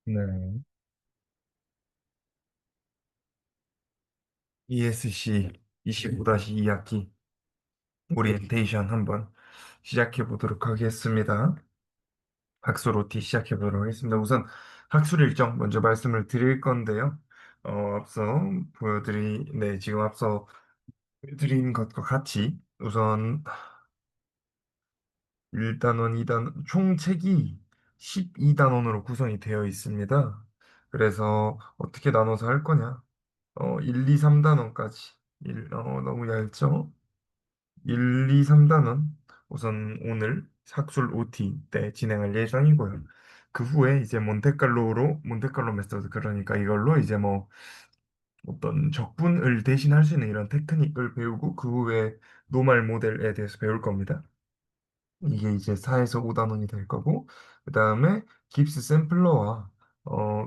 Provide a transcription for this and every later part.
네. ESC 25-2학기 오리엔테이션 한번 시작해 보도록 하겠습니다. 학술 OT 시작해 보도록 하겠습니다. 우선 학술 일정 먼저 말씀을 드릴 건데요. 앞서 네, 지금 앞서 드린 것과 같이 우선 1단원, 2단원, 총 책이 12단원으로 구성이 되어 있습니다. 그래서 어떻게 나눠서 할 거냐? 1, 2, 3단원까지. 너무 얇죠? 1, 2, 3단은 우선 오늘 학술 OT 때 진행할 예정이고요. 그 후에 이제 몬테칼로 메소드, 그러니까 이걸로 이제 뭐 어떤 적분을 대신할 수 있는 이런 테크닉을 배우고 그 후에 노말 모델에 대해서 배울 겁니다. 이게 이제 4에서 5단원이 될 거고, 그 다음에 깁스 샘플러와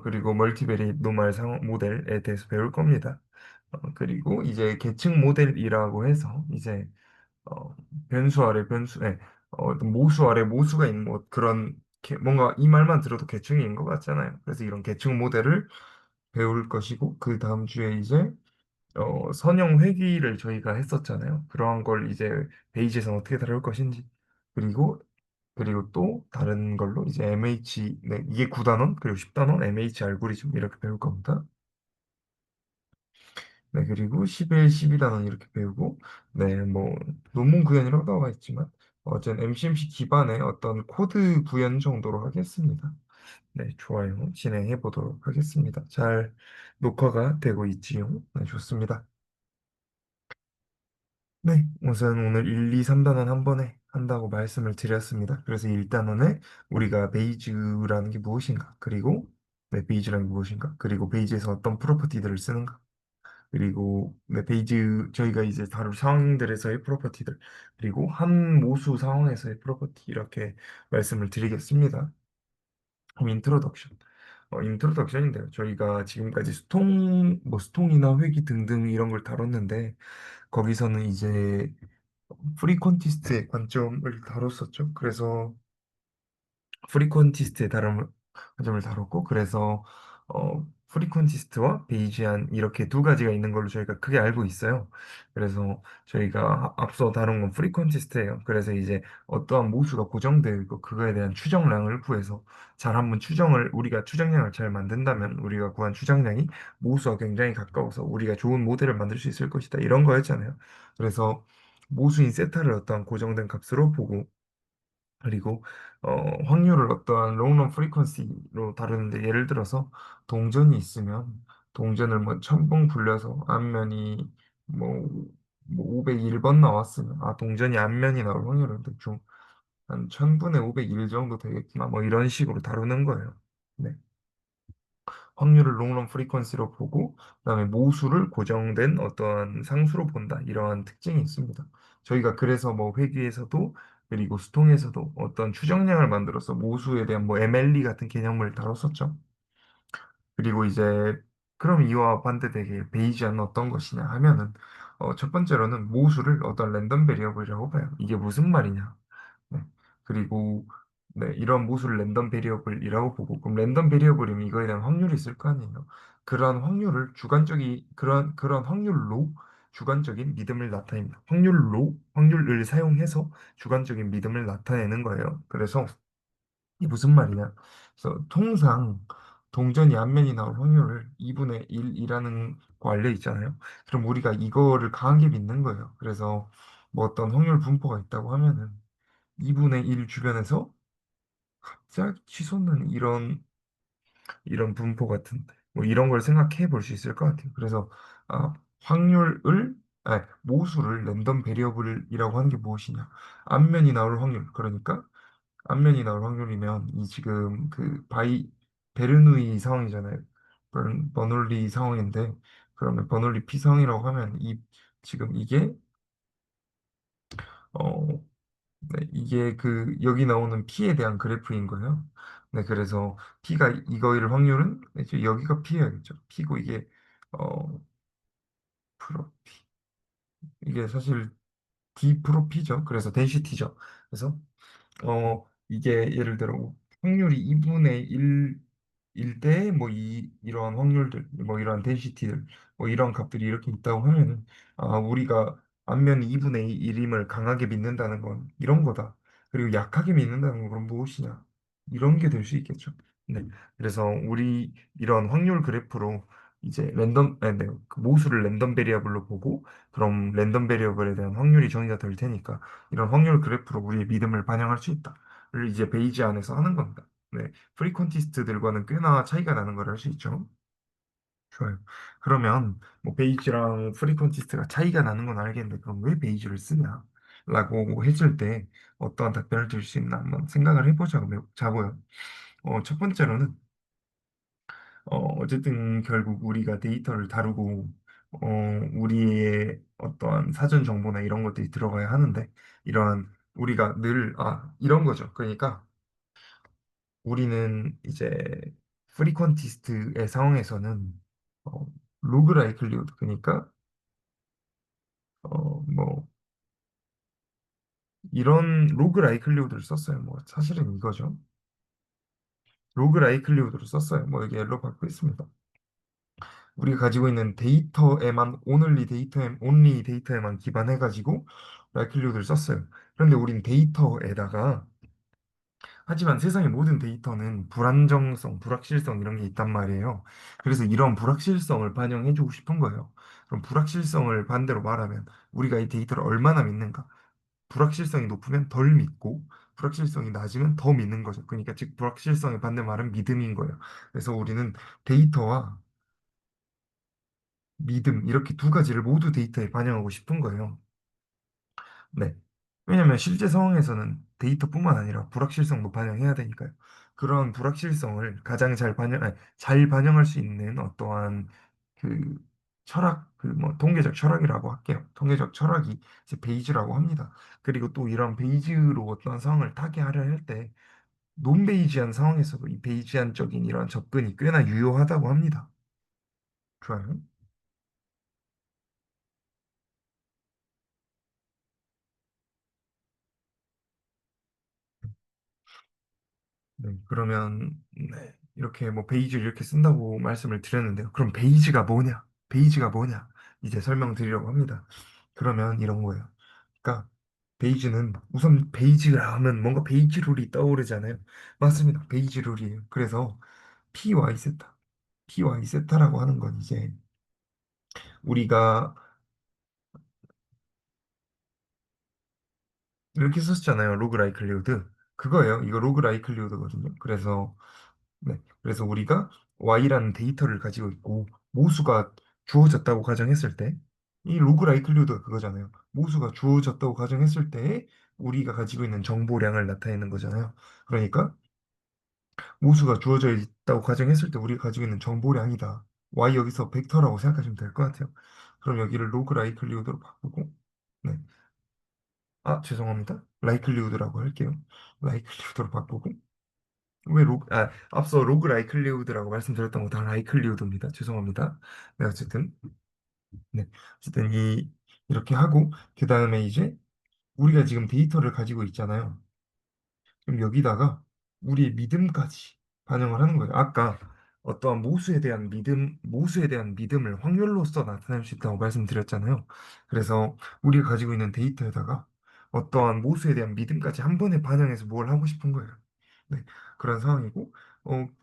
그리고 멀티베리 노말 상호 모델에 대해서 배울 겁니다. 그리고 이제 계층 모델이라고 해서 이제 어, 변수 아래 변수, 어떤 모수 아래 모수가 있는 뭐 그런 뭔가 이 말만 들어도 계층인 것 같잖아요. 그래서 이런 계층 모델을 배울 것이고 그 다음 주에 이제 선형 회귀를 저희가 했었잖아요. 그러한 걸 이제 베이지에서 어떻게 다룰 것인지 그리고 또 다른 걸로 이제 MH, 네, 이게 9단원 그리고 10단원 MH 알고리즘 이렇게 배울 겁니다. 네, 그리고 11, 12단원 이렇게 배우고, 네, 뭐, 논문 구현이라고 나와 있지만, 어쨌든 MCMC 기반의 어떤 코드 구현 정도로 하겠습니다. 네, 좋아요. 진행해 보도록 하겠습니다. 잘 녹화가 되고 있지요? 네, 좋습니다. 네, 우선 오늘 1, 2, 3단원 한 번에 한다고 말씀을 드렸습니다. 그래서 1단원에 우리가 베이즈라는 게 무엇인가, 그리고 네, 베이즈라는 게 무엇인가, 그리고 베이즈에서 어떤 프로퍼티들을 쓰는가, 그리고 네, 페이지 저희가 이제 다룰 상황들에서의 프로퍼티들 그리고 한 모수 상황에서의 프로퍼티 이렇게 말씀을 드리겠습니다. 그럼 인트로덕션. 인트로덕션인데요. 저희가 지금까지 스통이나 회귀 등등 이런 걸 다뤘는데 거기서는 이제 프리콘티스트의 관점을 다뤘었죠. 그래서 프리콘티스트의 다른 관점을 다뤘고 그래서 프리콘티스트와 베이지안 이렇게 두 가지가 있는 걸로 저희가 크게 알고 있어요. 그래서 저희가 앞서 다룬 건 프리콘티스트예요. 그래서 이제 어떠한 모수가 고정되어 있고 그거에 대한 추정량을 구해서 잘 한번 우리가 추정량을 잘 만든다면 우리가 구한 추정량이 모수와 굉장히 가까워서 우리가 좋은 모델을 만들 수 있을 것이다. 이런 거였잖아요. 그래서 모수인 세타를 어떠한 고정된 값으로 보고 그리고 확률을 어떠한 롱런 프리퀀시로 다루는데 예를 들어서 동전이 있으면 동전을 뭐 1000번 굴려서 앞면이 뭐, 501번 나왔으면 동전이 앞면이 나올 확률은 대충 한 1000분의 501 정도 되겠구나 뭐 이런 식으로 다루는 거예요. 네. 확률을 롱런 프리퀀시로 보고 그다음에 모수를 고정된 어떠한 상수로 본다. 이러한 특징이 있습니다. 저희가 그래서 뭐 회귀에서도 그리고 수통에서도 어떤 추정량을 만들어서 모수에 대한 뭐 MLE 같은 개념을 다뤘었죠. 그리고 이제 그럼 이와 반대되게 베이지안은 어떤 것이냐 하면은 첫 번째로는 모수를 어떤 랜덤 베리어블이라고 봐요. 이게 무슨 말이냐? 네. 그리고 네, 이런 모수를 랜덤 베리어블이라고 보고 그럼 랜덤 베리어블이면 이거에 대한 확률이 있을 거 아니에요. 그러한 확률로 주관적인 믿음을 나타냅니다. 확률을 사용해서 주관적인 믿음을 나타내는 거예요. 그래서 이게 무슨 말이냐? 그래서 통상 동전이 앞면이 나올 확률을 2분의 1이라는 거 알려 있잖아요. 그럼 우리가 이거를 강하게 믿는 거예요. 그래서 뭐 어떤 확률 분포가 있다고 하면은 2분의 1 주변에서 갑자기 치솟는 이런 분포 같은 뭐 이런 걸 생각해 볼 수 있을 것 같아요. 그래서 아, 모수를 랜덤 베리어블이라고 하는 게 무엇이냐? 앞면이 나올 확률. 그러니까 앞면이 나올 확률이면 이 지금 그 베르누이 상황이잖아요. 버놀리 상황인데 그러면 버놀리 피 상황이라고 하면 이 지금 어 이게 그 여기 나오는 P에 대한 그래프인 거예요. 네, 그래서 P가 이거일 확률은 이제 여기가 P여야겠죠. P고 이게 어 프로 P 이게 사실 D 프로 P죠. 그래서 덴시티죠. 그래서 이게 예를 들어 확률이 2분의 1 일대에 뭐 이러한 확률들, 뭐 이러한 덴시티들, 뭐 이런 값들이 이렇게 있다고 하면은 우리가 앞면 2분의 1임을 강하게 믿는다는 건 이런 거다. 그리고 약하게 믿는다는 건 그럼 무엇이냐? 이런 게 될 수 있겠죠. 네. 그래서 우리 이런 확률 그래프로 이제 네, 그 모수를 랜덤 베리어블로 보고 그럼 랜덤 베리어블에 대한 확률이 정의가 될 테니까 이런 확률 그래프로 우리의 믿음을 반영할 수 있다.를 이제 베이지 안에서 하는 겁니다. 네. 프리콘티스트들과는 꽤나 차이가 나는 걸 알 수 있죠. 좋아요. 그러면 뭐 베이지랑 프리콘티스트가 차이가 나는 건 알겠는데 그럼 왜 베이지를 쓰냐? 라고 했을 때 어떠한 답변을 줄 수 있나 한번 생각을 자고요. 첫 번째로는 어쨌든 결국 우리가 데이터를 다루고 우리의 어떠한 사전 정보나 이런 것들이 들어가야 하는데 이러한 우리가 이런 거죠. 그러니까 우리는 이제 프리퀀티스트의 상황에서는 어, 로그 라이클리후드 그러니까 뭐 이런 로그 라이클리후드를 썼어요. 뭐 사실은 이거죠. 로그 라이클리후드를 썼어요. 뭐 여기 엘로 받고 있습니다. 우리가 가지고 있는 온리 데이터에만 기반해가지고 라이클리후드를 썼어요. 그런데 우린 데이터에다가 하지만 세상의 모든 데이터는 불안정성, 불확실성 이런 게 있단 말이에요. 그래서 이런 불확실성을 반영해주고 싶은 거예요. 그럼 불확실성을 반대로 말하면 우리가 이 데이터를 얼마나 믿는가? 불확실성이 높으면 덜 믿고 불확실성이 낮으면 더 믿는 거죠. 그러니까 즉 불확실성의 반대말은 믿음인 거예요. 그래서 우리는 데이터와 믿음 이렇게 두 가지를 모두 데이터에 반영하고 싶은 거예요. 네. 왜냐하면 실제 상황에서는 데이터뿐만 아니라 불확실성도 반영해야 되니까요. 그런 불확실성을 가장 잘 반영할 수 있는 어떠한 그 뭐 통계적 철학이라고 할게요. 통계적 철학이 이제 베이지라고 합니다. 그리고 또 이런 베이지로 어떤 상황을 타개하려 할 때 논베이지한 상황에서도 이 베이지안적인 이런 접근이 꽤나 유효하다고 합니다. 좋아요. 네, 그러면 네, 이렇게 뭐 베이지를 이렇게 쓴다고 말씀을 드렸는데요. 그럼 베이지가 뭐냐? 베이지가 뭐냐? 이제 설명드리려고 합니다. 그러면 이런 거예요. 그러니까 베이지는 우선 베이지라 하면 뭔가 베이지 룰이 떠오르잖아요. 맞습니다. 베이지 룰이에요. 그래서 PY 세타, PY 세타라고 하는 건 이제 우리가 이렇게 썼잖아요. 로그 라이클리후드. 그거예요. 이거 로그 라이클리후드거든요. 그래서 우리가 Y라는 데이터를 가지고 있고 모수가 주어졌다고 가정했을 때 이 로그 라이클리후드가 그거잖아요. 모수가 주어졌다고 가정했을 때 우리가 가지고 있는 정보량을 나타내는 거잖아요. 그러니까 모수가 주어져 있다고 가정했을 때 우리가 가지고 있는 정보량이다. Y 여기서 벡터라고 생각하시면 될 것 같아요. 그럼 여기를 로그 라이클리후드로 바꾸고 네. 죄송합니다. 라이클리후드라고 할게요. 라이클리후드로 바꾸고 앞서 로그 라이클리우드라고 말씀드렸던 거 다 라이클리우드입니다. 죄송합니다. 네, 네, 어쨌든 이렇게 하고, 그 다음에 이제 우리가 지금 데이터를 가지고 있잖아요. 그럼 여기다가 우리의 믿음까지 반영을 하는 거예요. 아까 어떠한 모수에 대한 믿음을 확률로서 나타낼 수 있다고 말씀드렸잖아요. 그래서 우리가 가지고 있는 데이터에다가 어떠한 모수에 대한 믿음까지 한 번에 반영해서 뭘 하고 싶은 거예요. 네, 그런 상황이고,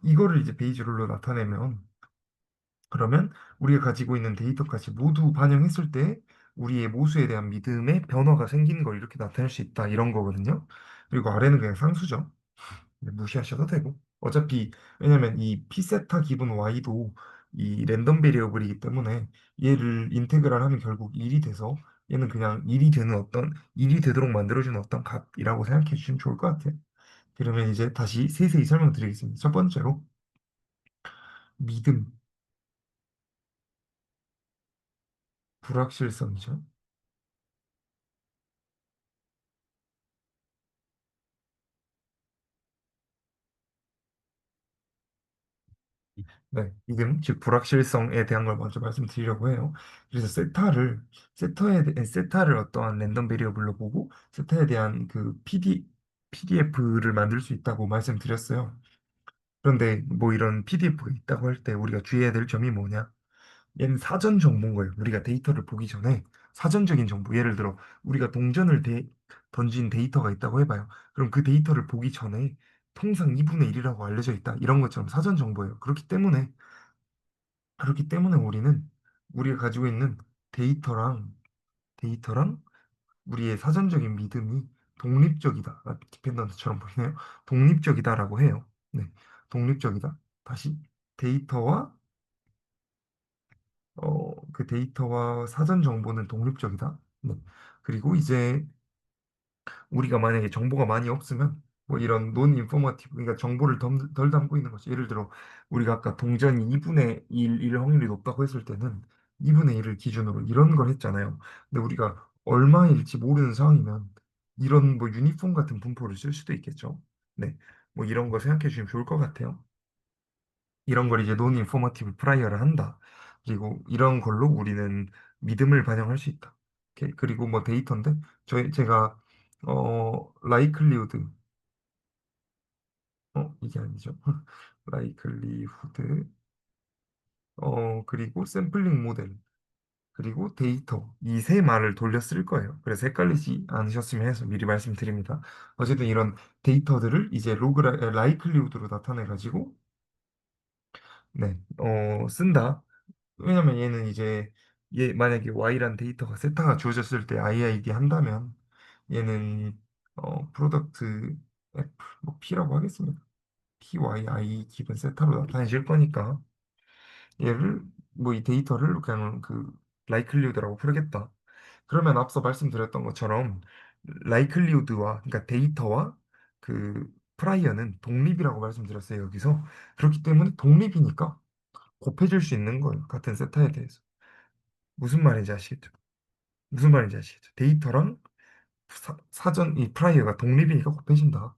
이거를 이제 베이지 룰로 나타내면, 그러면 우리가 가지고 있는 데이터까지 모두 반영했을 때 우리의 모수에 대한 믿음의 변화가 생기는 걸 이렇게 나타낼 수 있다. 이런 거거든요. 그리고 아래는 그냥 상수죠. 네, 무시하셔도 되고. 어차피, 왜냐면 이 p세타 기분 y도 이 랜덤 베리어블이기 때문에 얘를 인테그랄 하면 결국 1이 돼서 얘는 그냥 1이 되도록 만들어주는 어떤 값이라고 생각해 주시면 좋을 것 같아요. 그러면 이제 다시 세세히 설명드리겠습니다. 첫 번째로, 믿음, 불확실성이죠. 네, 믿음, 즉 불확실성에 대한 걸 먼저 말씀드리려고 해요. 그래서 세타를 어떠한 랜덤 베리어블로 보고 세타에 대한 그 PDF를 만들 수 있다고 말씀드렸어요. 그런데 뭐 이런 PDF가 있다고 할 때 우리가 주의해야 될 점이 뭐냐? 얘는 사전 정보인 거예요. 우리가 데이터를 보기 전에 사전적인 정보, 예를 들어 우리가 던진 데이터가 있다고 해봐요. 그럼 그 데이터를 보기 전에 통상 2분의 1이라고 알려져 있다. 이런 것처럼 사전 정보예요. 그렇기 때문에 우리는 우리가 가지고 있는 데이터랑 우리의 사전적인 믿음이 독립적이다. 디펜던트처럼 보이네요. 독립적이다라고 해요. 네, 독립적이다. 다시 데이터와 그 데이터와 사전 정보는 독립적이다. 네. 그리고 이제 우리가 만약에 정보가 많이 없으면 뭐 이런 논 인포머티브, 그러니까 정보를 덜 담고 있는 거죠. 예를 들어 우리가 아까 동전이 2분의 1일 확률이 높다고 했을 때는 2분의 1을 기준으로 이런 걸 했잖아요. 근데 우리가 얼마일지 모르는 상황이면 이런 뭐 유니폼 같은 분포를 쓸 수도 있겠죠. 네. 뭐 이런 거 생각해 주시면 좋을 것 같아요. 이런 걸 이제 논 인포머티브 프라이어를 한다. 그리고 이런 걸로 우리는 믿음을 반영할 수 있다. 그리고 뭐 데이터인데 제가 라이클리우드 이게 아니죠. 라이클리후드 그리고 샘플링 모델 그리고 데이터 이 세 말을 돌려 쓸 거예요. 그래서 헷갈리지 않으셨으면 해서 미리 말씀드립니다. 어쨌든 이런 데이터들을 이제 라이클리우드로 나타내 가지고 네, 쓴다. 왜냐면 얘는 이제 얘 만약에 Y란 데이터가 세타가 주어졌을 때 IID 한다면 얘는 프로덕트 F 뭐 P라고 하겠습니다. PYI 기본 세타로 나타내실 거니까 얘를 뭐 이 데이터를 그냥 그 라이클리우드라고 부르겠다. 그러면 앞서 말씀드렸던 것처럼 라이클리우드와 그러니까 데이터와 그 프라이어는 독립이라고 말씀드렸어요 여기서. 그렇기 때문에 독립이니까 곱해질 수 있는 거예요 같은 세타에 대해서. 무슨 말인지 아시겠죠? 무슨 말인지 아시겠죠? 데이터랑 사전 이 프라이어가 독립이니까 곱해진다.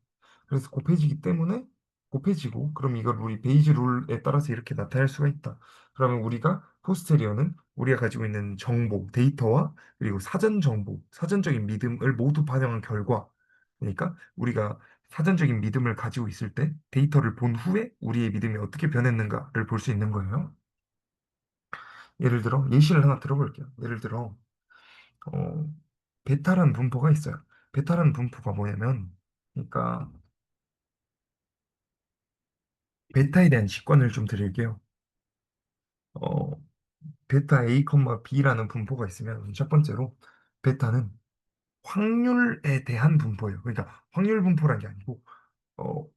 그래서 곱해지기 때문에 곱해지고 그럼 이걸 우리 베이지 룰에 따라서 이렇게 나타낼 수가 있다. 그러면 우리가 포스테리어는 우리가 가지고 있는 정보, 데이터와 그리고 사전 정보, 사전적인 믿음을 모두 반영한 결과. 그러니까 우리가 사전적인 믿음을 가지고 있을 때 데이터를 본 후에 우리의 믿음이 어떻게 변했는가를 볼 수 있는 거예요. 예를 들어 예시를 하나 들어볼게요. 예를 들어 어, 베타라는 분포가 있어요. 베타라는 분포가 뭐냐면, 그러니까 베타에 대한 직관을 좀 드릴게요. 어, 베타 A, B라는 분포가 있으면 첫 번째로 베타는 확률에 대한 분포예요. 그러니까 확률 분포란 게 아니고 어,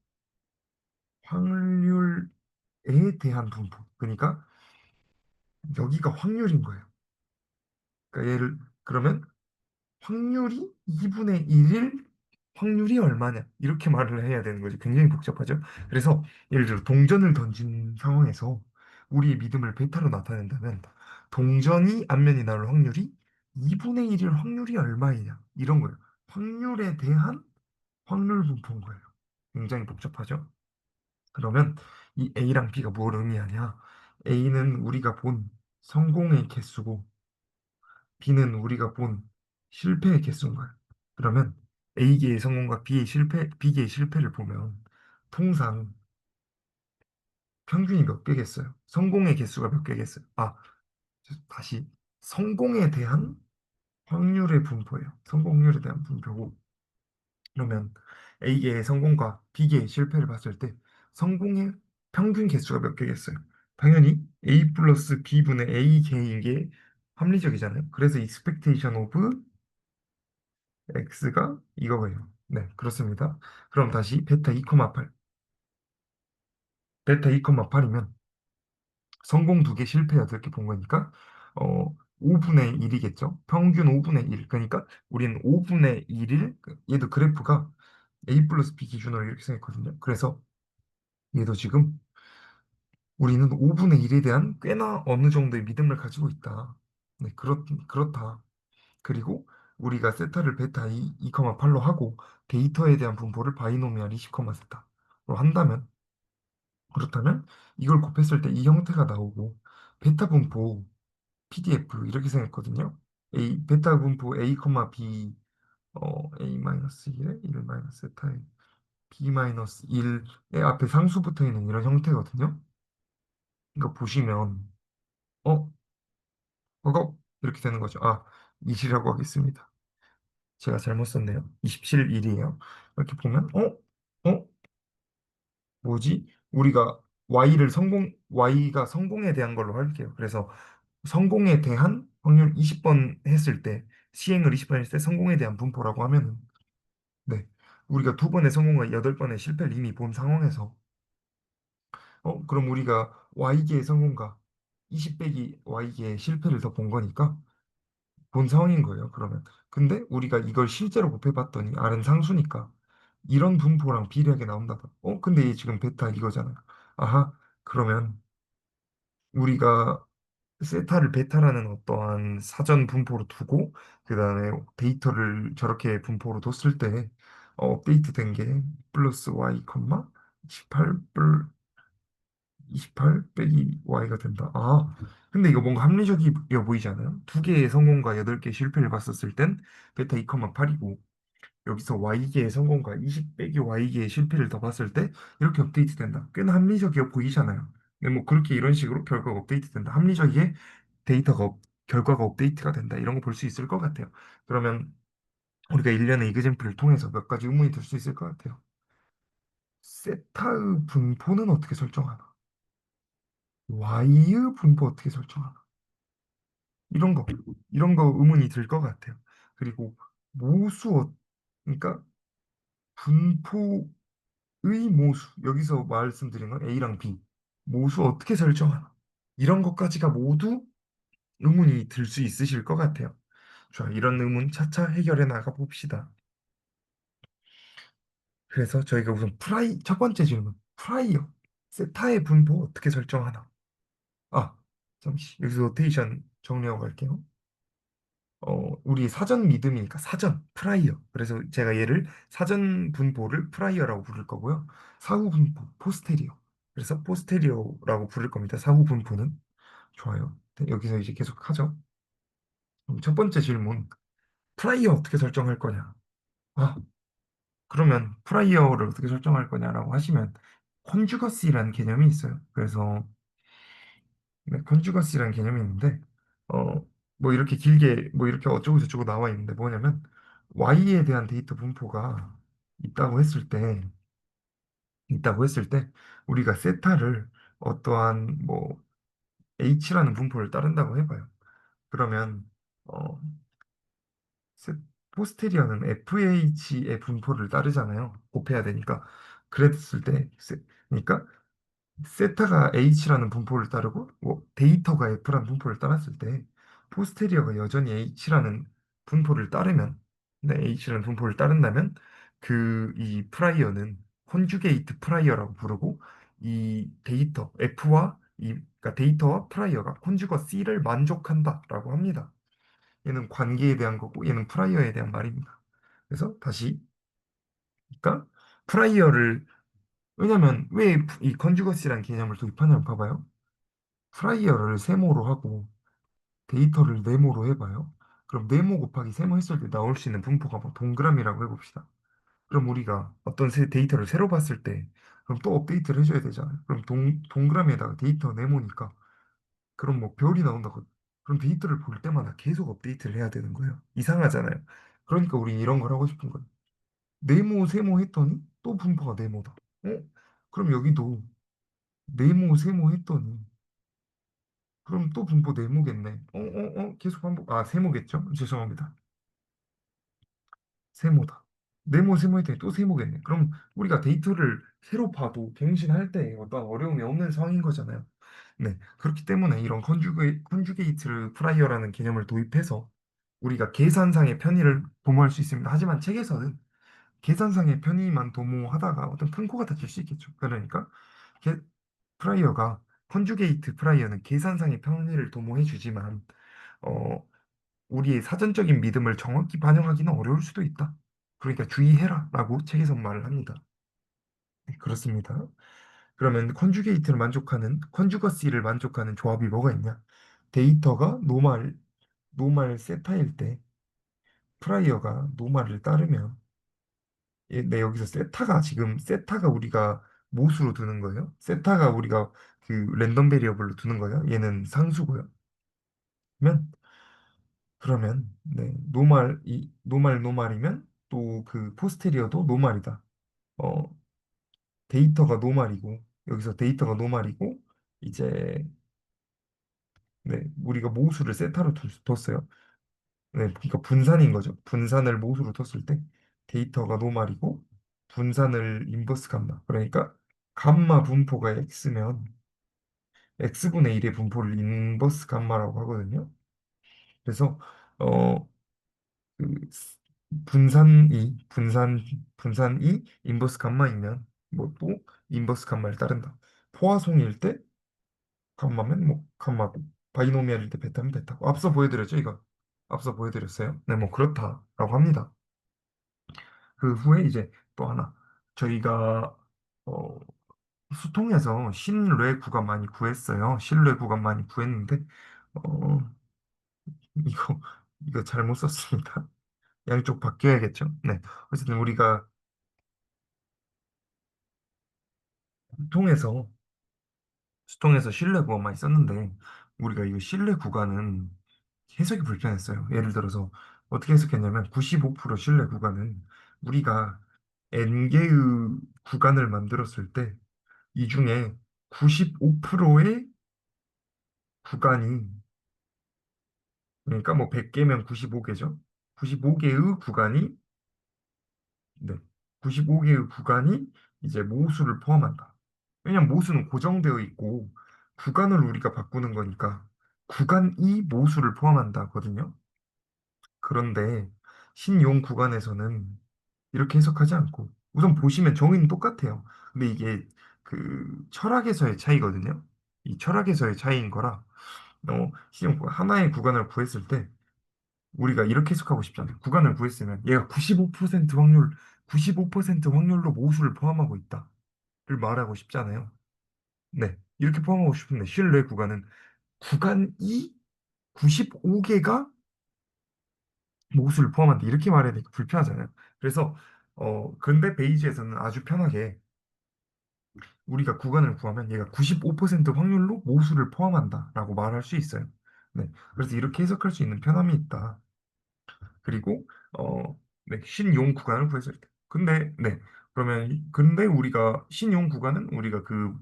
확률에 대한 분포. 그러니까 여기가 확률인 거예요. 그러면 확률이 2분의 1일 확률이 얼마냐 이렇게 말을 해야 되는 거지. 굉장히 복잡하죠. 그래서 예를 들어 동전을 던진 상황에서 우리의 믿음을 베타로 나타낸다면 동전이 앞면이 나올 확률이 2분의 1일 확률이 얼마이냐 이런 거예요. 확률에 대한 확률 분포인 거예요. 굉장히 복잡하죠. 그러면 이 A랑 B가 뭘 의미하냐? A는 우리가 본 성공의 개수고 B는 우리가 본 실패의 개수인 거예요. 그러면 A계의 성공과 B계의 실패를 보면 통상 평균이 몇 개겠어요? 성공의 개수가 몇 개겠어요? 다시 성공에 대한 확률의 분포예요. 성공 확률에 대한 분포고 그러면 A계의 성공과 B계의 실패를 봤을 때 성공의 평균 개수가 몇 개겠어요? 당연히 A 플러스 B분의 A계인 게 합리적이잖아요. 그래서 expectation of X가 이거예요. 네, 그렇습니다. 그럼 다시 베타 2,8. 베타 2,8이면 성공 2개 실패 8개 본 거니까 5분의 1이겠죠. 평균 5분의 1. 그러니까 우리는 5분의 1일 얘도 그래프가 A 플러스 B 기준으로 이렇게 생겼거든요. 그래서 얘도 지금 우리는 5분의 1에 대한 꽤나 어느 정도의 믿음을 가지고 있다. 네, 그렇다. 그리고 우리가 세타를 베타 2,8로 하고 데이터에 대한 분포를 바이노미얼 20, 세타로 한다면 그렇다면 이걸 곱했을 때 이 형태가 나오고 베타 분포 PDF 이렇게 생겼거든요. 베타 분포 A, B A-1에 1 세타에 b-1의 앞에 상수 붙어 있는 이런 형태거든요. 이거 보시면 어? 이렇게 되는 거죠. 아, 1이라고 하겠습니다. 제가 잘못 썼네요. 27, 1이에요. 이렇게 보면 어? 뭐지? 우리가 y가 성공에 대한 걸로 할게요. 그래서 성공에 대한 확률 20번 했을 때, 시행을 20번 했을 때 성공에 대한 분포라고 하면은, 네. 우리가 두 번의 성공과 여덟 번의 실패를 이미 본 상황에서, 그럼 우리가 y기의 성공과 20 빼기 y기의 실패를 더 본 거니까, 본 상황인 거예요, 그러면. 근데 우리가 이걸 실제로 곱해봤더니, R은 상수니까, 이런 분포랑 비례하게 나온다. 근데 얘 지금 베타 이거잖아요. 아하, 그러면 우리가 세타를 베타라는 어떠한 사전 분포로 두고 그다음에 데이터를 저렇게 분포로 뒀을 때 업데이트 된 게 플러스 y, 28 28 빼기 y가 된다. 아, 근데 이거 뭔가 합리적이어 보이지 않아요? 두 개의 성공과 여덟 개의 실패를 봤었을 땐 베타 2,8이고 여기서 y개의 성공과 20 빼기 y개의 실패를 더 봤을 때 이렇게 업데이트 된다. 꽤나 합리적이어 보이잖아요. 근데 뭐 그렇게 이런 식으로 결과가 업데이트 된다. 합리적이게 결과가 업데이트가 된다. 이런 거 볼 수 있을 것 같아요. 그러면 우리가 일련의 이그잼플을 통해서 몇 가지 의문이 들 수 있을 것 같아요. 세타의 분포는 어떻게 설정하나? y의 분포 어떻게 설정하나? 이런 거, 이런 거 의문이 들 것 같아요. 그리고 모수, 그러니까 분포의 모수, 여기서 말씀드린 건 A랑 B, 모수 어떻게 설정하나? 이런 것까지가 모두 의문이 들 수 있으실 것 같아요. 자, 이런 의문 차차 해결해 나가 봅시다. 그래서 저희가 우선 첫 번째 질문, 프라이어, 세타의 분포 어떻게 설정하나? 아, 잠시 여기서 노테이션 정리하고 갈게요. 우리 사전 믿음이니까 사전, 프라이어. 그래서 제가 얘를 사전 분포를 프라이어라고 부를 거고요. 사후 분포, 포스테리어. 그래서 포스테리어라고 부를 겁니다. 사후 분포는. 좋아요. 네, 여기서 이제 계속 하죠. 그럼 첫 번째 질문, 프라이어 어떻게 설정할 거냐? 아, 그러면 프라이어를 어떻게 설정할 거냐라고 하시면 컨주거시라는 개념이 있어요. 그래서 네, 컨주거시라는 개념이 있는데 뭐 이렇게 길게 뭐 이렇게 어쩌고 저쩌고 나와 있는데 뭐냐면 y에 대한 데이터 분포가 있다고 했을 때 우리가 세타를 어떠한 뭐 h라는 분포를 따른다고 해봐요. 그러면 어, 세- 포스테리어는 fh의 분포를 따르잖아요. 곱해야 되니까. 그랬을 때, 그러니까 세타가 h라는 분포를 따르고 뭐 데이터가 f라는 분포를 따랐을 때 포스테리어가 여전히 h라는 분포를 따르면, 네, h라는 분포를 따른다면 이 프라이어는 컨주게이트 프라이어라고 부르고 이 데이터 f와 그러니까 데이터와 프라이어가 컨주거 c를 만족한다라고 합니다. 얘는 관계에 대한 거고 얘는 프라이어에 대한 말입니다. 그래서 다시 그러니까 프라이어를 왜냐면 왜 이 컨주거시라는 개념을 도입하냐면 봐봐요. 프라이어를 세모로 하고 데이터를 네모로 해봐요. 그럼 네모 곱하기 세모 했을 때 나올 수 있는 분포가 뭐 동그라미라고 해봅시다. 그럼 우리가 어떤 데이터를 새로 봤을 때 그럼 또 업데이트를 해줘야 되잖아요. 그럼 동그라미에다가 데이터 네모니까 그럼 뭐 별이 나온다고 그럼 데이터를 볼 때마다 계속 업데이트를 해야 되는 거예요. 이상하잖아요. 그러니까 우린 이런 걸 하고 싶은 거예요. 네모 세모 했더니 또 분포가 네모다. 그럼 여기도 네모 세모 했더니 그럼 또 분포 네모겠네. 계속 반복. 아, 세모겠죠? 죄송합니다. 세모다. 네모 세모 했더니 또 세모겠네. 그럼 우리가 데이터를 새로 봐도 갱신할 때 어떤 어려움이 없는 상황인 거잖아요. 네. 그렇기 때문에 이런 컨주게이트를 프라이어라는 개념을 도입해서 우리가 계산상의 편의를 도모할 수 있습니다. 하지만 책에서는 계산상의 편의만 도모하다가 어떤 풍고가 닥칠 수 있겠죠. 그러니까 게- 프라이어가 컨주게이트 프라이어는 계산상의 편의를 도모해 주지만 어, 우리의 사전적인 믿음을 정확히 반영하기는 어려울 수도 있다. 그러니까 주의해라라고 책에서 말을 합니다. 네, 그렇습니다. 그러면 컨주거시를 만족하는 조합이 뭐가 있냐? 데이터가 노말 세타일 때 프라이어가 노말을 따르면 네, 여기서 세타가 우리가 모수로 두는 거예요. 세타가 우리가 그 랜덤 베리어블로 두는 거예요. 얘는 상수고요. 그러면 네, 노말이면 또 그 포스테리어도 노말이다. 어, 데이터가 노말이고 여기서 데이터가 노말이고 이제 네, 우리가 모수를 세타로 뒀어요. 네, 그러니까 분산인 거죠. 분산을 모수로 뒀을 때 데이터가 노말이고 분산을 인버스 감마. 그러니까 감마 분포가 x면 x분의 1의 분포를 인버스 감마라고 하거든요. 그래서 어, 그 분산이 인버스 감마이면 뭐 또 인버스 감마를 따른다. 포화송일 때 감마면 뭐 감마고 바이노미얼일 때 베타면 베타고 앞서 보여드렸죠 이거. 앞서 보여드렸어요. 네, 뭐 그렇다라고 합니다. 그 후에 이제 또 하나 저희가 어, 수통에서 신뢰 구간 많이 구했어요. 신뢰 구간 많이 구했는데 어, 이거 이거 잘못 썼습니다. 양쪽 바뀌어야겠죠. 네. 어쨌든 우리가 수통에서 수통에서 신뢰 구간만 썼는데 우리가 이 신뢰 구간은 해석이 불편했어요. 예를 들어서 어떻게 해석했냐면 95% 신뢰 구간은 우리가 n개의 구간을 만들었을 때 이 중에 95%의 구간이 그러니까 뭐 100개면 95개죠. 95개의 구간이 네. 95개의 구간이 이제 모수를 포함한다. 왜냐면 모수는 고정되어 있고 구간을 우리가 바꾸는 거니까 구간이 모수를 포함한다거든요. 그런데 신용 구간에서는 이렇게 해석하지 않고 우선 보시면 정의는 똑같아요. 근데 이게 그 철학에서의 차이거든요. 이 철학에서의 차이인 거라 신용 하나의 구간을 구했을 때 우리가 이렇게 해석하고 싶잖아요. 구간을 구했으면 얘가 95% 확률로 모수를 포함하고 있다를 말하고 싶잖아요. 네, 이렇게 포함하고 싶은데 신뢰 구간은 구간이 95개가 모수를 포함한다 이렇게 말해야 되니까 불편하잖아요. 그래서 근데 베이지에서는 아주 편하게 우리가 구간을 구하면 얘가 95% 확률로 모수를 포함한다라고 말할 수 있어요. 네, 그래서 이렇게 해석할 수 있는 편함이 있다. 그리고 네, 신용 구간을 구했을 때. 근데 우리가 신용 구간은 우리가 그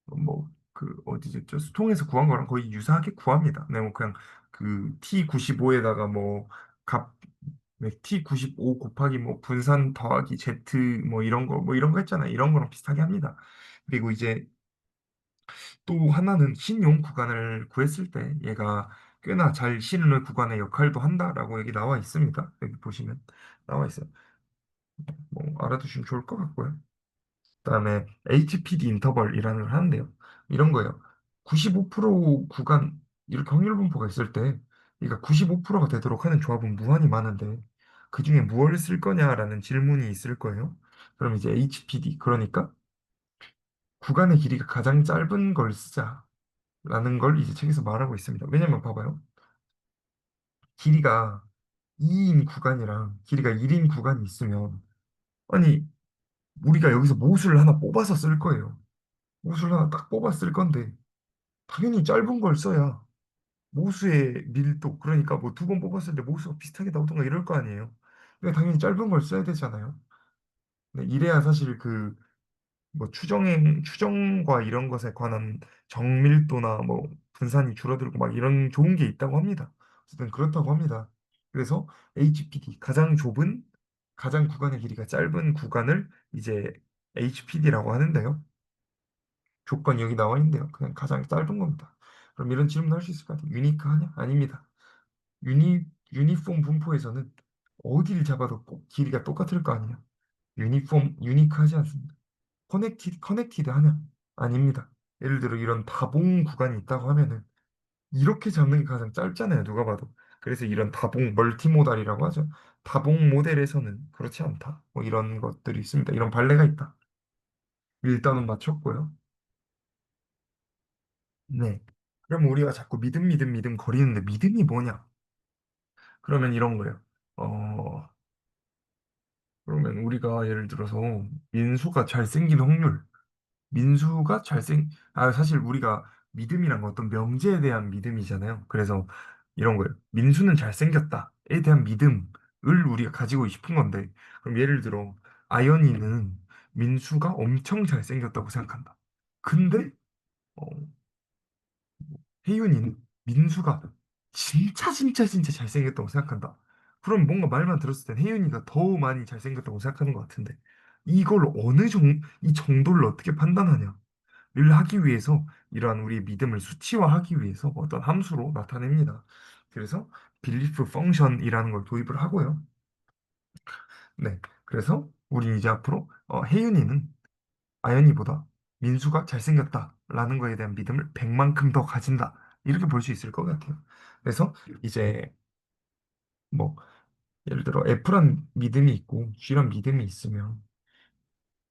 뭐 그 어디였죠? 수통에서 구한 거랑 거의 유사하게 구합니다. 네, 뭐 그냥 그 T95에다가 값 네, T95 곱하기 뭐 분산 더하기 Z 뭐 이런 거 했잖아요. 이런 거랑 비슷하게 합니다. 그리고 이제 또 하나는 신용 구간을 구했을 때 얘가 꽤나 잘 신뢰 구간의 역할도 한다라고 여기 나와 있습니다. 여기 보시면 나와 있어요. 뭐 알아두시면 좋을 것 같고요. 그다음에 HPD 인터벌이라는 걸 하는데요. 이런 거예요. 95% 구간 이렇게 확률 분포가 있을 때 얘가 95%가 되도록 하는 조합은 무한히 많은데 그중에 무엇을 쓸 거냐라는 질문이 있을 거예요. 그럼 이제 HPD 그러니까 구간의 길이가 가장 짧은 걸 쓰자라는 걸 이제 책에서 말하고 있습니다. 왜냐면 봐봐요. 길이가 2인 구간이랑 길이가 1인 구간이 있으면 아니 우리가 여기서 모수를 하나 뽑아서 쓸 거예요. 모수를 하나 딱 뽑아 쓸 건데 당연히 짧은 걸 써야 모수의 밀도 그러니까 뭐 두 번 뽑았을 때 모수가 비슷하게 나오던가 이럴 거 아니에요. 그러니까 당연히 짧은 걸 써야 되잖아요. 네, 이래야 사실 그 뭐 추정과 이런 것에 관한 정밀도나 뭐 분산이 줄어들고 막 이런 좋은 게 있다고 합니다. 어쨌든 그렇다고 합니다. 그래서 HPD 가장 구간의 길이가 짧은 구간을 이제 HPD라고 하는데요. 조건이 여기 나와 있는데요. 그냥 가장 짧은 겁니다. 그럼 이런 질문 할 수 있을 것 같아요. 유니크하냐? 아닙니다. 유니폼 분포에서는 어디를 잡아도 꼭 길이가 똑같을 거 아니에요. 유니크하지 않습니다. 커넥티드 하냐? 아닙니다. 예를 들어 이런 다봉 구간이 있다고 하면은 이렇게 잡는 게 가장 짧잖아요. 누가 봐도. 그래서 이런 다봉 멀티모달이라고 하죠. 다봉 모델에서는 그렇지 않다. 뭐 이런 것들이 있습니다. 이런 발레가 있다. 일단은 맞췄고요. 네. 그럼 우리가 자꾸 믿음 거리는데 믿음이 뭐냐? 그러면 이런 거예요. 어, 그러면 우리가 예를 들어서 민수가 잘생긴 확률, 사실 우리가 믿음이란 건 어떤 명제에 대한 믿음이잖아요. 그래서 이런 거예요. 민수는 잘생겼다에 대한 믿음을 우리가 가지고 싶은 건데, 그럼 예를 들어, 아연이는 민수가 엄청 잘생겼다고 생각한다. 근데, 어, 혜윤이는 민수가 진짜 진짜 진짜 잘생겼다고 생각한다. 그럼 뭔가 말만 들었을 땐 혜윤이가 더 많이 잘생겼다고 생각하는 것 같은데, 이 정도를 어떻게 판단하냐? 를 하기 위해서 이러한 우리의 믿음을 수치화하기 위해서 어떤 함수로 나타냅니다. 그래서 빌리프 펑션이라는 걸 도입을 하고요. 네, 그래서 우리 이제 앞으로 혜윤이는 아연이보다 민수가 잘생겼다라는 거에 대한 믿음을 100만큼 더 가진다. 이렇게 볼 수 있을 것 같아요. 그래서 이제 뭐 예를 들어 F란 믿음이 있고 G란 믿음이 있으면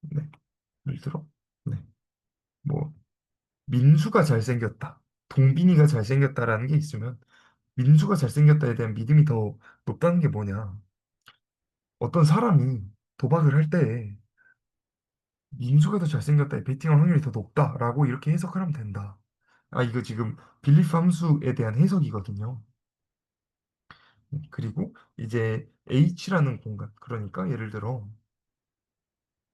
네, 예를 들어 네, 뭐 민수가 잘생겼다. 동빈이가 잘생겼다라는 게 있으면 민수가 잘생겼다에 대한 믿음이 더 높다는 게 뭐냐? 어떤 사람이 도박을 할 때 민수가 더 잘생겼다에 베팅할 확률이 더 높다라고 이렇게 해석을 하면 된다. 아, 이거 지금 빌리프 함수에 대한 해석이거든요. 그리고 이제 H라는 공간, 그러니까 예를 들어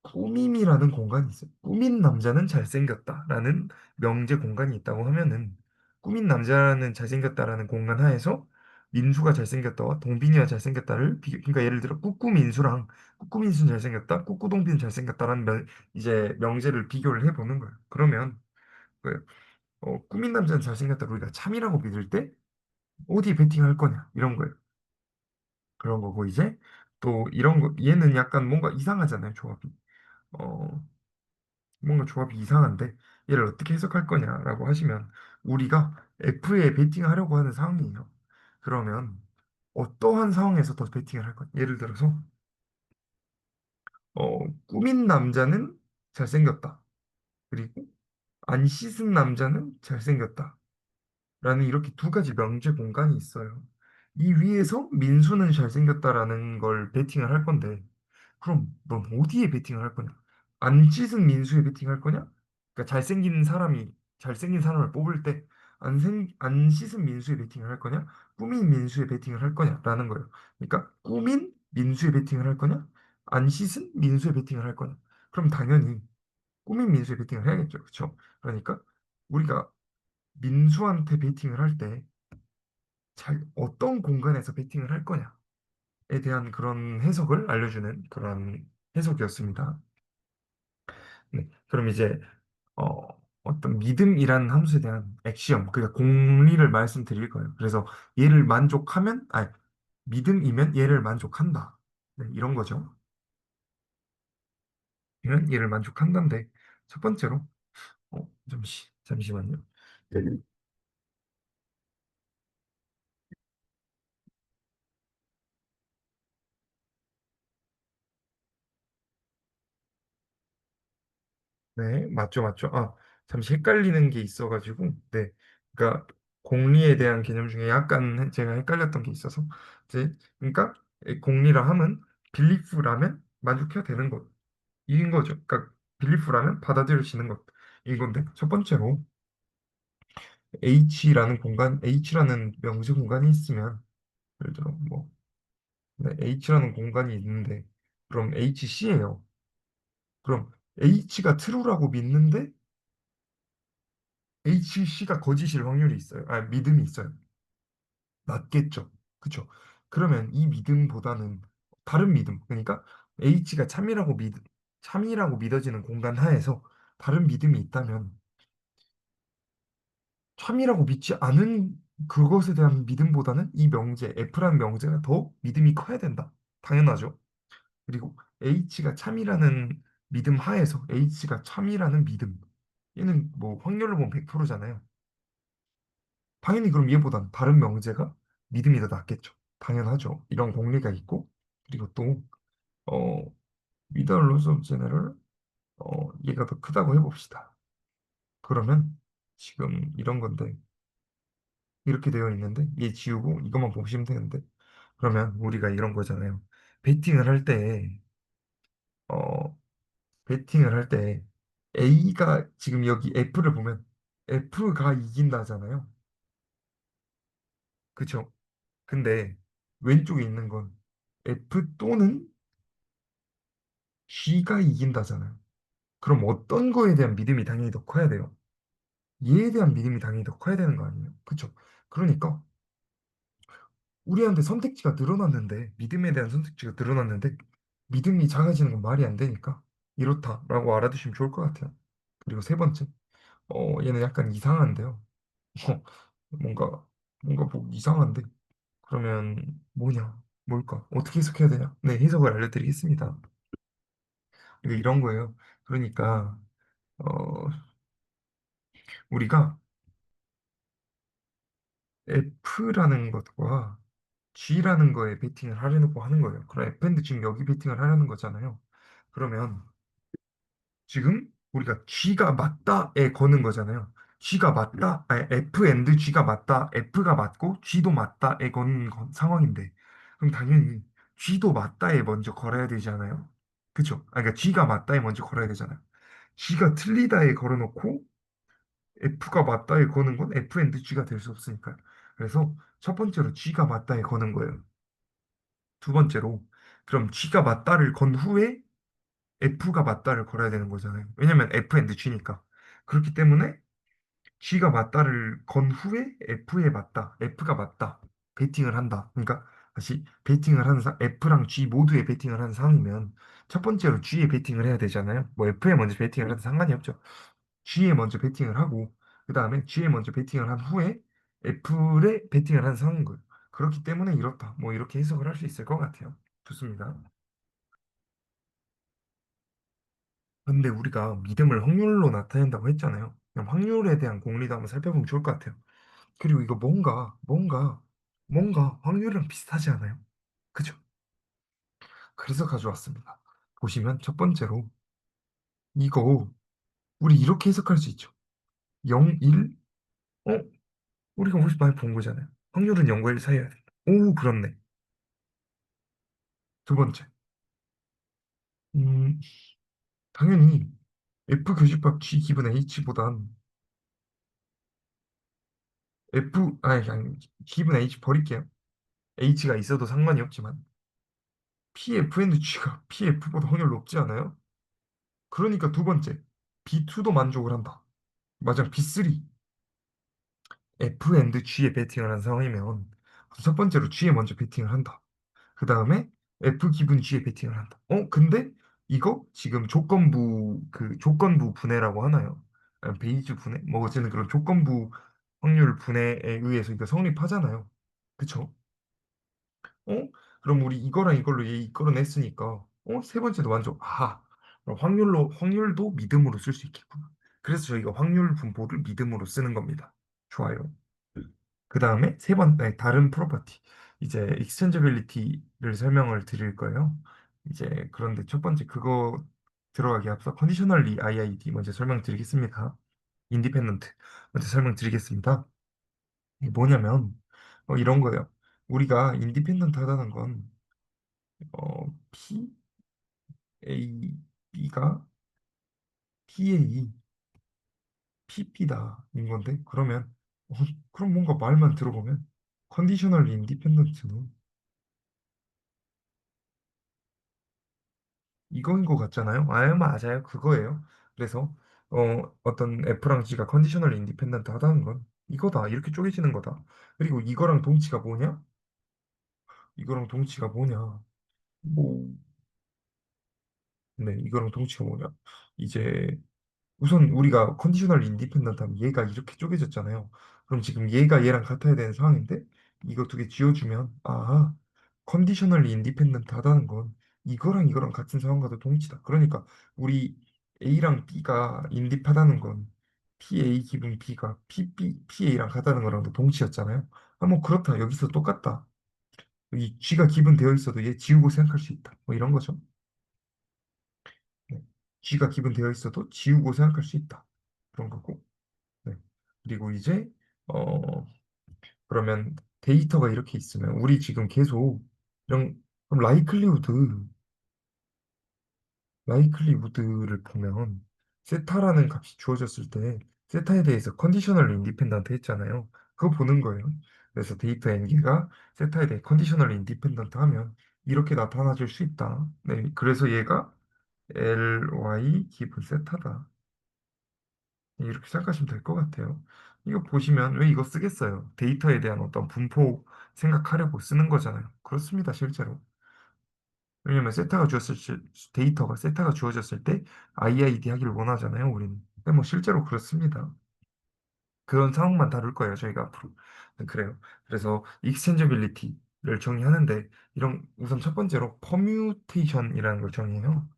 꾸밈이라는 공간이 있어요. 꾸민 남자는 잘생겼다라는 명제 공간이 있다고 하면은 꾸민 남자는 잘생겼다라는 공간 하에서 민수가 잘생겼다와 동빈이가 잘생겼다를 그러니까 예를 들어 꾸꾸민수랑 꾸꾸민수는 잘생겼다, 꾸꾸동빈은 잘생겼다라는 이제 명제를 비교를 해보는 거예요. 그러면 그 꾸민 남자는 잘생겼다 우리가 참이라고 믿을 때 어디에 베팅할 거냐 이런 거예요. 그런 거고 이제 또 이런 거 얘는 약간 뭔가 이상하잖아요, 조합이. 어, 뭔가 조합이 이상한데 얘를 어떻게 해석할 거냐라고 하시면 우리가 F에 베팅하려고 하는 상황이에요. 그러면 어떠한 상황에서 더 베팅을 할 거냐? 예를 들어서 꾸민 남자는 잘생겼다. 그리고 안 씻은 남자는 잘생겼다. 라는 이렇게 두 가지 명제 공간이 있어요. 이 위에서 민수는 잘생겼다라는 걸 베팅을 할 건데, 그럼 넌 어디에 베팅을 할 거냐? 안 찢은 민수에 베팅할 거냐? 그러니까 잘생긴 사람을 뽑을 때, 안 씻은 민수에 베팅을 할 거냐? 꾸민 민수에 베팅을 할 거냐라는 거예요. 그러니까, 꾸민 민수에 베팅을 할 거냐? 안 씻은 민수에 베팅을 할 거냐? 그럼 당연히 꾸민 민수에 베팅을 해야겠죠. 그렇죠? 그러니까, 우리가 민수한테 베팅을 할 때, 어떤 공간에서 베팅을 할 거냐에 대한 그런 해석을 알려주는 그런 해석이었습니다. 네, 그럼 이제 어떤 믿음이라는 함수에 대한 액시엄, 그러니까 공리를 말씀드릴 거예요. 그래서 얘를 만족하면, 아니, 믿음이면 얘를 만족한다. 네, 이런 거죠. 이면 얘를 만족한다인데 첫 번째로, 잠시만요. 네, 네, 맞죠, 맞죠. 아, 잠시 헷갈리는 게 있어가지고, 네. 그러니까, 공리에 대한 개념 중에 약간 제가 헷갈렸던 게 있어서, 이제, 그러니까, 공리라 함은 빌리프라면 만족해야 되는 것, 이인 거죠. 그러니까, 빌리프라면 받아들여지는 것, 인 건데, 첫 번째로, H라는 명시 공간이 있으면, 예를 들어, 뭐, 네, H라는 공간이 있는데, 그럼 HC예요. 그럼 H가 true라고 믿는데, HC가 거짓일 확률이 있어요. 아, 믿음이 있어요. 낮겠죠. 그쵸? 그러면 이 믿음보다는 다른 믿음, 그러니까 H가 참이라고 믿어지는 공간 하에서 다른 믿음이 있다면 참이라고 믿지 않은 그것에 대한 믿음보다는 이 명제, F라는 명제가 더 믿음이 커야 된다. 당연하죠. 그리고 H가 참이라는 믿음 하에서 H가 참이라는 믿음. 얘는 뭐 확률로 보면 100%잖아요. 당연히 그럼 얘보단 다른 명제가 믿음이 더 낫겠죠. 당연하죠. 이런 공리가 있고, 그리고 또, 어, 미더 로스 오브 제너럴, 얘가 더 크다고 해봅시다. 그러면 지금 이런 건데, 이렇게 되어 있는데, 얘 지우고 이것만 보시면 되는데, 그러면 우리가 이런 거잖아요. 베팅을 할 때, 어, 배팅을 할 때 A가 지금 여기 F를 보면 F가 이긴다잖아요. 그쵸? 근데 왼쪽에 있는 건 F 또는 G가 이긴다잖아요. 그럼 어떤 거에 대한 믿음이 당연히 더 커야 돼요. 얘에 대한 믿음이 당연히 더 커야 되는 거 아니에요? 그쵸? 그러니까 우리한테 선택지가 늘어났는데, 믿음에 대한 선택지가 늘어났는데, 믿음이 작아지는 건 말이 안 되니까, 이렇다라고 알아두시면 좋을 것 같아요. 그리고 세 번째, 얘는 약간 이상한데요. 어, 뭔가, 뭔가 뭐 이상한데? 그러면 뭐냐? 뭘까? 어떻게 해석해야 되냐? 네, 해석을 알려드리겠습니다. 이게 이런 거예요. 그러니까, 어, 우리가 F라는 것과 G라는 거에 베팅을 하려고 하는 거예요. 그럼 F&G 지금 여기 베팅을 하려는 거잖아요. 그러면 지금 우리가 G가 맞다에 거는 거잖아요. G가 맞다, 아니, F and G가 맞다, F가 맞고 G도 맞다에 거는 상황인데, 그럼 당연히 G도 맞다에 먼저 걸어야 되잖아요. 그쵸? 아, 그러니까 G가 맞다에 먼저 걸어야 되잖아요. G가 틀리다에 걸어놓고 F가 맞다에 거는 건 F and G가 될 수 없으니까요. 그래서 첫 번째로 G가 맞다에 거는 거예요. 두 번째로, 그럼 G가 맞다를 건 후에 F가 맞다를 걸어야 되는 거잖아요. 왜냐면 F and G니까. 그렇기 때문에 G가 맞다를 건 후에 F에 맞다, F가 맞다, 베팅을 한다. 그러니까 다시 베팅을 하는 F랑 G 모두에 베팅을 하는 상황이면 첫 번째로 G에 베팅을 해야 되잖아요. 뭐 F에 먼저 베팅을 해도 상관이 없죠. G에 먼저 베팅을 하고 그 다음에 G에 먼저 베팅을 한 후에 F에 베팅을 하는 상황인 거예요. 그렇기 때문에 이렇다. 뭐 이렇게 해석을 할 수 있을 것 같아요. 좋습니다. 근데 우리가 믿음을 확률로 나타낸다고 했잖아요. 그럼 확률에 대한 공리도 한번 살펴보면 좋을 것 같아요. 그리고 이거 뭔가 확률이랑 비슷하지 않아요? 그죠? 그래서 가져왔습니다. 보시면 첫 번째로 이거 우리 이렇게 해석할 수 있죠. 0, 1, 어? 우리가 훨씬 많이 본 거잖아요. 확률은 0과 1 사이여야 된다. 오, 그렇네. 두 번째, 음, 당연히 F 교집합 G 기분 H보단 아니, 기분 H 버릴게요. H가 있어도 상관이 없지만 PFNG가 PF보다 확률 높지 않아요? 그러니까 두 번째, B2도 만족을 한다. 맞아, B3. F&G에 베팅을 한 상황이면 첫 번째로 G에 먼저 베팅을 한다. 그 다음에 F 기분 G에 베팅을 한다. 근데 이거 지금 조건부 분해라고 하나요? 아니, 베이즈 분해? 뭐 어쨌든 그런 조건부 확률 분해에 의해서 이거 성립하잖아요. 그쵸? 어? 그럼 우리 이거랑 이걸로 얘 이끌어냈으니까 세 번째도 완전 그럼 확률도 믿음으로 쓸 수 있겠구나. 그래서 저희가 확률 분포를 믿음으로 쓰는 겁니다. 좋아요. 그 다음에 아니, 다른 프로퍼티 이제 익스텐저빌리티를 설명을 드릴 거예요. 이제 그런데 첫 번째 그거 들어가기 앞서 컨디셔널리 IID 먼저 설명드리겠습니다. 인디펜던트 먼저 설명드리겠습니다. 이게 뭐냐면 이런 거예요. 우리가 인디펜던트 하다는 건 P, A, B가 PA, PP다인 건데 그러면 어, 그럼 뭔가 말만 들어보면 컨디셔널 인디펜던트는 이거인 것 같잖아요. 맞아요. 그거예요. 그래서 어떤 F랑 G가 컨디셔널 인디펜던트 하다는 건 이거다. 이렇게 쪼개지는 거다. 그리고 이거랑 동치가 뭐냐? 이거랑 동치가 뭐냐? 뭐, 네, 이거랑 동치가 뭐냐? 이제 우선 우리가 컨디셔널 인디펜던트 하면 얘가 이렇게 쪼개졌잖아요. 그럼 지금 얘가 얘랑 같아야 되는 상황인데 이거 두 개 지워주면 컨디셔널 인디펜던트 하다는 건 이거랑 이거랑 같은 상황과도 동치다. 그러니까 우리 A랑 B가 인딥하다는 건 PA 기분 B가 PA랑 같다는 거랑도 동치였잖아요. 뭐 그렇다. 여기서 똑같다. 이 G가 기분 되어 있어도 얘 지우고 생각할 수 있다. 뭐 이런 거죠. 네. G가 기분 되어 있어도 지우고 생각할 수 있다. 그런 거고. 네. 그리고 이제 어 그러면 데이터가 이렇게 있으면 우리 지금 계속 이런 그럼 라이클리후드 라이클리우드를 보면 세타라는 값이 주어졌을 때 세타에 대해서 컨디셔널 인디펜던트 했잖아요. 그거 보는 거예요. 그래서 데이터 n개가 세타에 대해 컨디셔널 인디펜던트 하면 이렇게 나타나줄 수 있다. 네, 그래서 얘가 ly 기분 세타다. 네, 이렇게 생각하시면 될 것 같아요. 이거 보시면 왜 이거 쓰겠어요? 데이터에 대한 어떤 분포 생각하려고 쓰는 거잖아요. 그렇습니다, 실제로. 왜냐면 데이터가 세타가 주어졌을 때 IID 하기를 원하잖아요, 우리는. 근데 뭐 실제로 그렇습니다. 그런 상황만 다룰 거예요, 저희가 앞으로. 네, 그래요. 그래서 익스체인저빌리티를 정의하는데 이런 우선 첫 번째로 퍼뮤테이션이라는 걸 정의해요.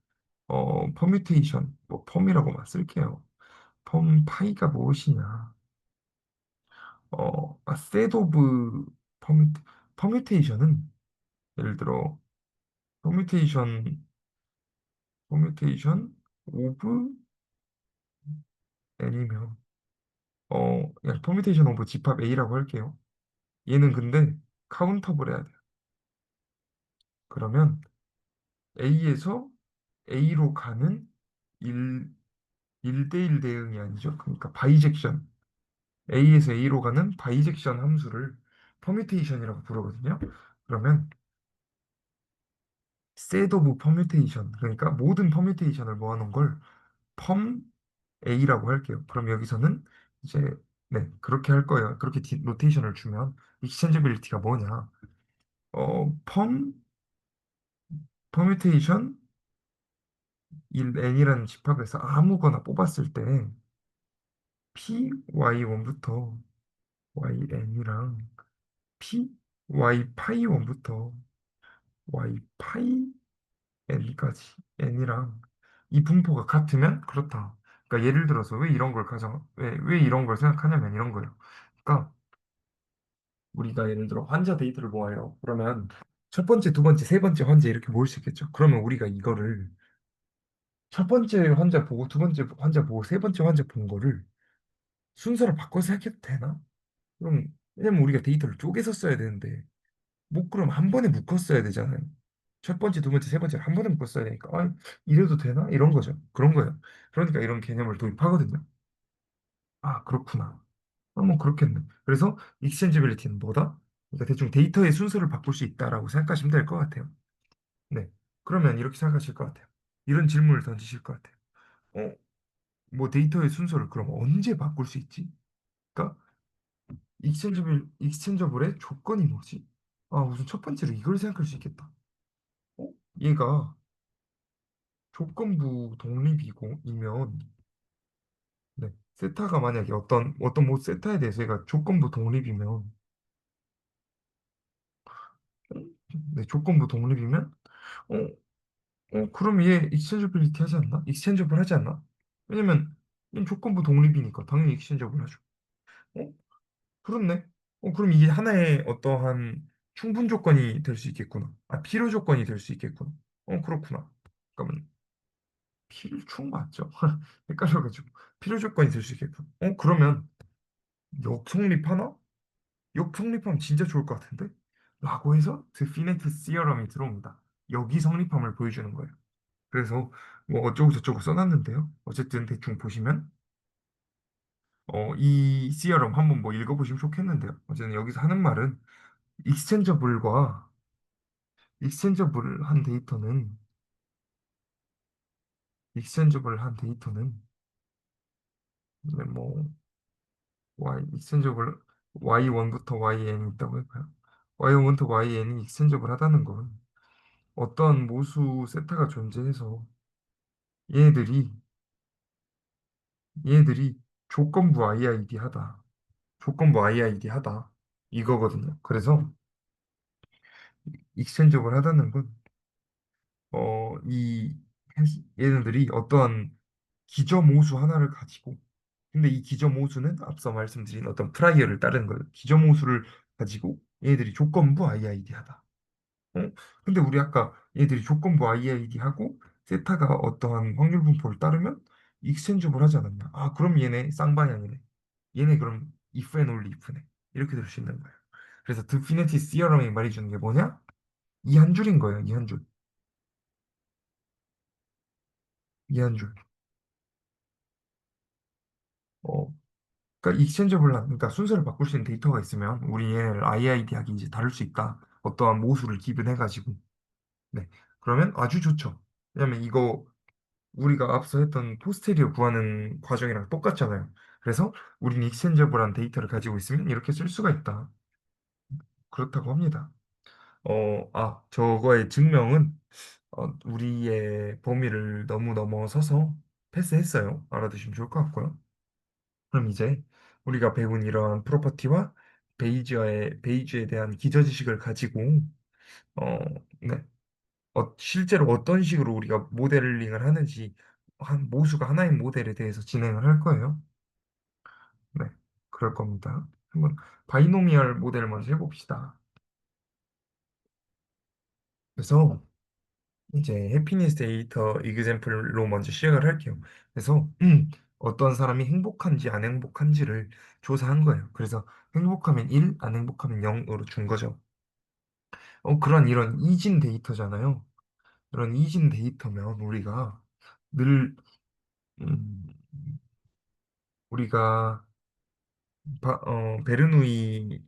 퍼뮤테이션, 뭐 펌이라고만 쓸게요. 펌 파이가 무엇이냐? 셋 오브 퍼뮤테이션은 예를 들어 퍼뮤테이션 퍼뮤테이션 오브 n이면 그냥 퍼뮤테이션 오브 집합 A라고 할게요. 얘는 근데 카운터블 해야 돼요. 그러면 A에서 A로 가는 1, 1대1 대응이 아니죠. 그러니까 바이젝션. A에서 A로 가는 바이젝션 함수를 퍼뮤테이션이라고 부르거든요. 그러면 셋 오브 퍼뮤테이션. 그러니까 모든 퍼뮤테이션을 모아놓은 걸 펌 A라고 할게요. 그럼 여기서는 이제 네, 그렇게 할 거예요. 그렇게 노테이션을 주면 익스체인저빌리티가 뭐냐? 펌 퍼뮤테이션 n이라는 집합에서 아무거나 뽑았을 때 p y1부터 yn이랑 p y 파이 1부터 y 파이 n까지 n이랑 이 분포가 같으면 그렇다. 그러니까 예를 들어서 왜 이런 걸 생각하냐면 이런 거예요. 그러니까 우리가 예를 들어 환자 데이터를 모아요. 그러면 첫 번째, 두 번째, 세 번째 환자 이렇게 모을 수 있겠죠. 그러면 우리가 이거를 첫 번째 환자 보고 두 번째 환자 보고 세 번째 환자 본 거를 순서를 바꿔서 해도 되나? 그럼 왜냐면 우리가 데이터를 쪼개서 써야 되는데 뭐 그럼 한 번에 묶어 써야 되잖아요. 첫 번째, 두 번째, 세 번째 한 번에 묶어 써야 되니까 이래도 되나? 이런 거죠. 그런 거예요. 그러니까 이런 개념을 도입하거든요. 아, 그렇구나. 뭐 그렇겠네. 그래서 익스체인지빌리티는 뭐다? 그러니까 대충 데이터의 순서를 바꿀 수 있다라고 생각하시면 될 것 같아요. 네. 그러면 이렇게 생각하실 것 같아요. 이런 질문을 던지실 것 같아요. 어, 뭐 데이터의 순서를 그럼 언제 바꿀 수 있지? 그러니까 익스체인저블의 조건이 뭐지? 우선 첫 번째로 이걸 생각할 수 있겠다. 어? 얘가 조건부 독립이고이면 네. 세타가 만약에 어떤 뭐 세타에 대해서 얘가 조건부 독립이면 네, 조건부 독립이면 어, 그럼 얘 익스체인저빌리티 하지 않나? 익스체인저블 하지 않나? 왜냐면 얘는 조건부 독립이니까 당연히 익스체인저블 하죠. 어? 그렇네. 그럼 이게 하나의 어떠한 충분 조건이 될 수 있겠구나. 필요 조건이 될 수 있겠구나. 그렇구나. 잠깐만. 필충 맞죠? 헷갈려가지고. 필요 조건이 될 수 있겠구나. 그러면 역성립하나? 역성립하면 진짜 좋을 것 같은데? 라고 해서 드피네트 시어럼이 들어옵니다. 여기 성립함을 보여주는 거예요. 그래서 뭐 어쩌고 저쩌고 써놨는데요. 어쨌든 대충 보시면 이 시어럼 한번 뭐 읽어보시면 좋겠는데요. 어쨌든 여기서 하는 말은 익스텐저블과 익스텐저블한 데이터는 익스텐저블한 데이터는 네, 뭐 익스텐저블 y1부터 yn이 있다고 할까요? y1부터 yn이 익스텐저블하다는 건 어떤 모수 세타가 존재해서 얘네들이 얘네들이 조건부 IID 하다. 조건부 IID 하다. 이거거든요. 그래서 익스체인저블 하다는 건 이 얘네들이 어떠한 기저모수 하나를 가지고 근데 이 기저모수는 앞서 말씀드린 어떤 프라이어를 따르는 거예요. 기저모수를 가지고 얘네들이 조건부 IID 하다. 어? 근데 우리 아까 얘들이 조건부 IID 하고 세타가 어떠한 확률 분포를 따르면 익스체인저블 하지 않았나? 그럼 얘네 쌍방향이네. 얘네 그럼 if and only if네. 이렇게 될 수 있는 거예요. 그래서 드피니티 시어럼이 말해주는 게 뭐냐? 이 한 줄인 거예요. 이 한 줄. 이한 줄. 어, 그러니까 익스체인저블한, 그러니까 순서를 바꿀 수 있는 데이터가 있으면 우리 얘네를 IID하게 이제 다룰 수 있다. 어떠한 모수를 기분해가지고. 네. 그러면 아주 좋죠. 왜냐면 이거 우리가 앞서 했던 포스테리어 구하는 과정이랑 똑같잖아요. 그래서 우린 익스체인저블한 데이터를 가지고 있으면 이렇게 쓸 수가 있다. 그렇다고 합니다. 저거의 증명은 우리의 범위를 너무 넘어서서 패스했어요. 알아두시면 좋을 것 같고요. 그럼 이제 우리가 배운 이러한 프로퍼티와 베이지에 대한 기저지식을 가지고 어, 네. 실제로 어떤 식으로 우리가 모델링을 하는지 한 모수가 하나의 모델에 대해서 진행을 할 거예요. 네, 그럴 겁니다. 한번 바이노미얼 모델을 먼저 해봅시다. 그래서 이제 해피니스 데이터 이그젬플로 먼저 시작을 할게요. 그래서 어떤 사람이 행복한지 안 행복한지를 조사한 거예요. 그래서 행복하면 1, 안 행복하면 0으로 준 거죠. 그런 이런 이진 데이터잖아요. 이런 이진 데이터면 늘 음, 우리가 베르누이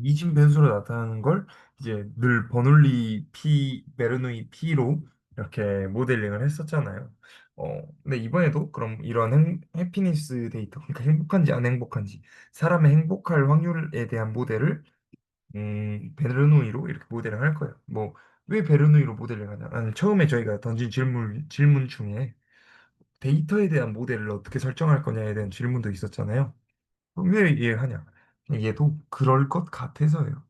이진 변수로 나타나는 걸 이제 늘 버놀리 베르누이 P로 이렇게 모델링을 했었잖아요. 근데 이번에도 그럼 이런 해피니스 데이터, 그러니까 행복한지 안 행복한지, 사람의 행복할 확률에 대한 모델을 베르누이로 이렇게 모델을 할 거예요. 뭐, 왜 베르누이로 모델을 하냐? 아니, 처음에 저희가 던진 질문 중에 데이터에 대한 모델을 어떻게 설정할 거냐에 대한 질문도 있었잖아요. 그럼 왜 이해하냐? 얘도 그럴 것 같아서예요.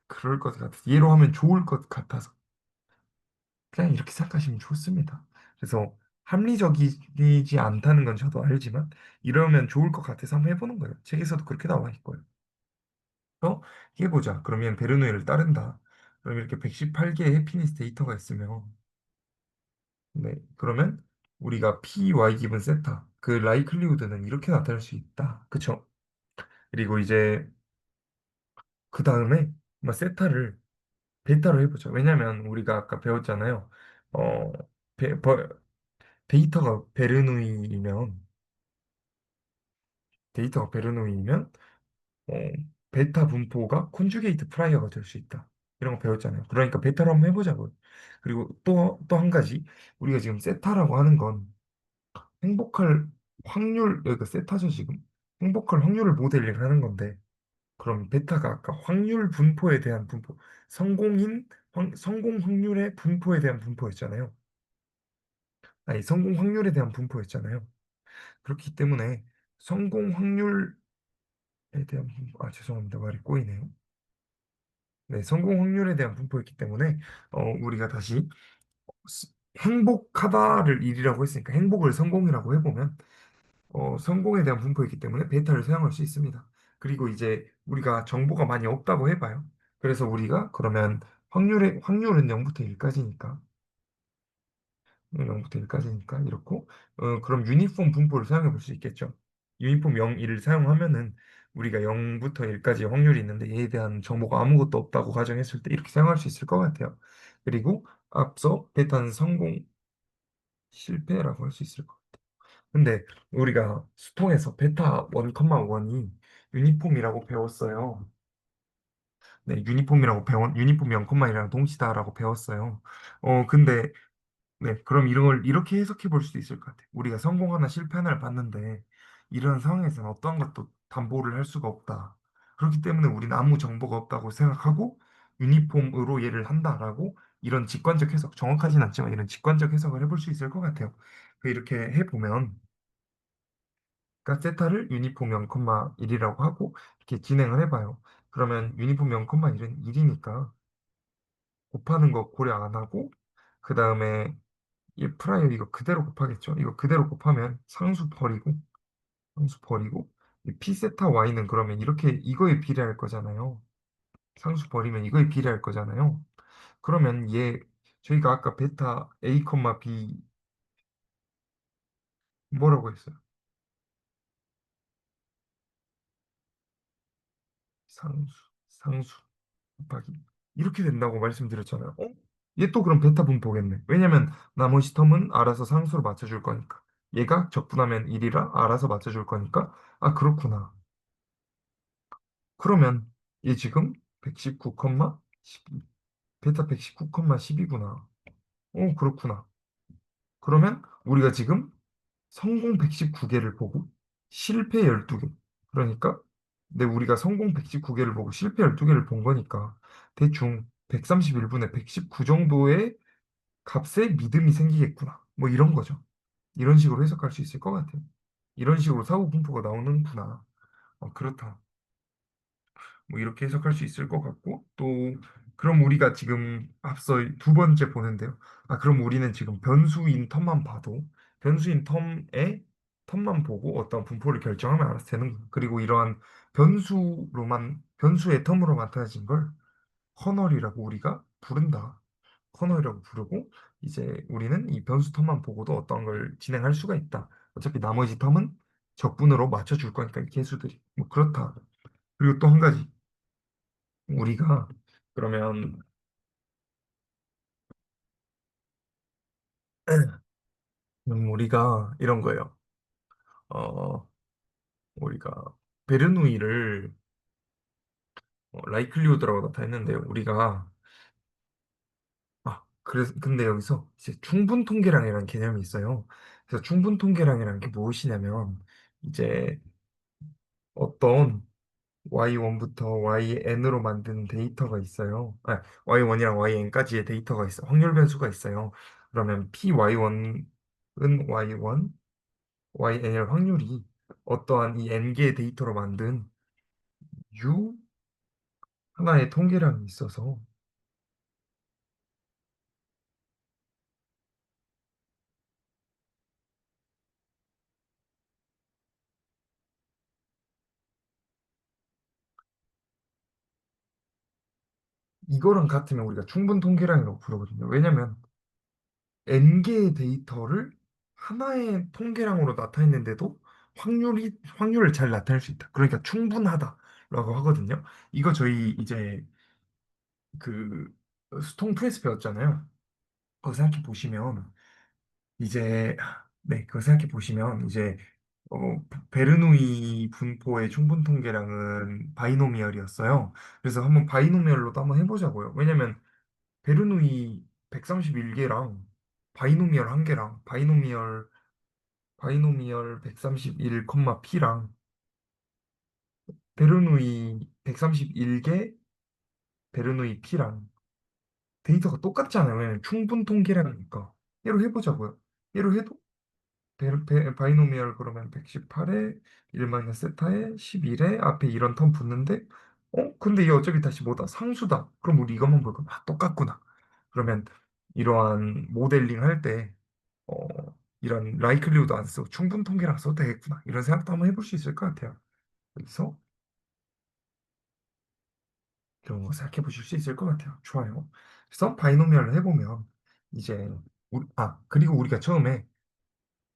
그럴 것 같아서. 얘로 하면 좋을 것 같아서. 그냥 이렇게 생각하시면 좋습니다. 그래서 합리적이지 않다는 건 저도 알지만 이러면 좋을 것 같아서 한번 해보는 거예요. 책에서도 그렇게 나와 있고요. 해보자. 그러면 베르노이를 따른다. 그럼 이렇게 118개의 해피니스 데이터가 있으면 네. 그러면 우리가 PY 기분 세타 그 라이클리후드는 이렇게 나타날 수 있다. 그쵸? 그리고 이제 그 다음에 세타를 베타로 해보죠. 왜냐면 우리가 아까 배웠잖아요. 어, 베, 버, 데이터가 베르누이면 데이터가 베르누이면 어, 베타 분포가 콘주게이트 프라이어가 될 수 있다. 이런 거 배웠잖아요. 그러니까 베타로 한번 해보자고요. 그리고 또 한 가지 우리가 지금 세타라고 하는 건 행복할 여기가 세타죠 지금. 행복할 확률을 모델링 하는 건데 그럼 베타가 아까 확률 분포에 대한 분포, 성공 확률의 분포에 대한 분포였잖아요. 아니, 성공 확률에 대한 분포였잖아요. 그렇기 때문에 성공 확률에 대한 분포, 죄송합니다. 말이 꼬이네요. 네, 성공 확률에 대한 분포였기 때문에 우리가 다시 스- 행복하다를 1이라고 했으니까 행복을 성공이라고 해보면 성공에 대한 분포이기 때문에 베타를 사용할 수 있습니다. 그리고 이제 우리가 정보가 많이 없다고 해봐요. 그래서 우리가 그러면 확률은 0부터 1까지니까 0부터 1까지니까 이렇고 그럼 유니폼 분포를 사용해 볼 수 있겠죠. 유니폼 0, 1을 사용하면은 우리가 0부터 1까지 확률이 있는데 얘에 대한 정보가 아무것도 없다고 가정했을 때 이렇게 사용할 수 있을 것 같아요. 그리고 앞서 베타는 성공 실패라고 할 수 있을 것 같아요. 근데 우리가 수통에서 베타 1,1이 유니폼이라고 배웠어요. 네, 유니폼 0,1이랑 동시다라고 배웠어요. 근데 네, 그럼 이런 걸 이렇게 해석해 볼 수도 있을 것 같아요. 우리가 성공 하나 실패 하나를 봤는데 이런 상황에서는 어떠한 것도 담보를 할 수가 없다. 그렇기 때문에 우리는 아무 정보가 없다고 생각하고 유니폼으로 얘를 한다라고 이런 직관적 해석, 정확하진 않지만 이런 직관적 해석을 해볼 수 있을 것 같아요. 이렇게 해보면 세타를 유니폼 0,1이라고 하고 이렇게 진행을 해봐요. 그러면 유니폼 0,1은 1이니까 곱하는 거 고려 안 하고 그 다음에 이 프라이어 이거 그대로 곱하겠죠. 이거 그대로 곱하면 상수 버리고 이 p 세타 y는 그러면 이렇게 이거에 비례할 거잖아요. 상수 버리면 이거에 비례할 거잖아요. 그러면 저희가 아까 베타 a, b 뭐라고 했어요? 상수 곱하기 이렇게 된다고 말씀드렸잖아요. 얘 또 그럼 베타 분포겠네. 왜냐면 나머지 텀은 알아서 상수로 맞춰줄 거니까. 얘가 적분하면 1이라 알아서 맞춰줄 거니까. 아, 그렇구나. 그러면 얘 지금 119,12. 베타 119,12구나. 그렇구나. 그러면 우리가 지금 성공 119개를 보고 실패 12개. 그러니까 우리가 성공 119개를 보고 실패 12개를 본 거니까 대충 131분의 119 정도의 값에 믿음이 생기겠구나. 뭐 이런 거죠. 이런 식으로 해석할 수 있을 것 같아요. 이런 식으로 사고 분포가 나오는구나. 그렇다. 뭐 이렇게 해석할 수 있을 것 같고 또 그럼 우리가 지금 앞서 두 번째 보는데요. 그럼 우리는 지금 변수인 텀만 봐도 변수인 텀만 보고 어떤 분포를 결정하면 알아서 되는 거예요. 그리고 이러한 변수의 텀으로 나타내진 걸 커널이라고 우리가 부른다. 커널이라고 부르고 이제 우리는 이 변수 텀만 보고도 어떤 걸 진행할 수가 있다. 어차피 나머지 텀은 적분으로 맞춰줄 거니까 이 개수들이 뭐 그렇다. 그리고 또 한 가지 우리가 그러면 우리가 이런 거예요. 어, 우리가 베르누이를 라이클리후드라고 나타냈는데 우리가 그래서 근데 여기서 이제 충분 통계량이라는 개념이 있어요. 그래서 충분 통계량이라는 게 무엇이냐면 이제 어떤 Y1부터 YN으로 만든 데이터가 있어요. Y1이랑 YN까지의 데이터가 있어. 확률 변수가 있어요. 그러면 PY1은 Y1, YN의 확률이 어떠한 이 N개의 데이터로 만든 U 하나의 통계량이 있어서 이거랑 같으면 우리가 충분 통계량이라고 부르거든요. 왜냐면 N개의 데이터를 하나의 통계량으로 나타냈는데도 확률을 잘 나타낼 수 있다. 그러니까 충분하다라고 하거든요. 이거 저희 이제 그 수통 프레스 배웠잖아요. 그거 생각해 보시면 이제 그거 생각해 보시면 이제 어, 베르누이 분포의 충분 통계량은 바이노미얼이었어요. 그래서 한번 바이노미얼로도 한번 해보자고요. 왜냐면 베르누이 131개랑 바이노미얼 1개랑 바이노미얼 131, P랑 베르누이 131개 베르누이 P랑 데이터가 똑같잖아요. 왜냐면 충분 통계량이니까. 얘로 해보자고요. 얘로 해도 바이노미얼 그러면 118에 1 세타에 11에 앞에 이런 텀 붙는데 근데 얘 어차피 다시 뭐다? 상수다. 그럼 우리 이것만 볼 거면 똑같구나. 그러면 이러한 모델링 할 때 어, 이런 라이클리후드 안 쓰고 충분 통계랑 써도 되겠구나. 이런 생각도 한번 해볼 수 있을 것 같아요. 그래서 그런 거 생각해 보실 수 있을 것 같아요. 좋아요. 그래서 바이노미얼을 해보면 이제 그리고 우리가 처음에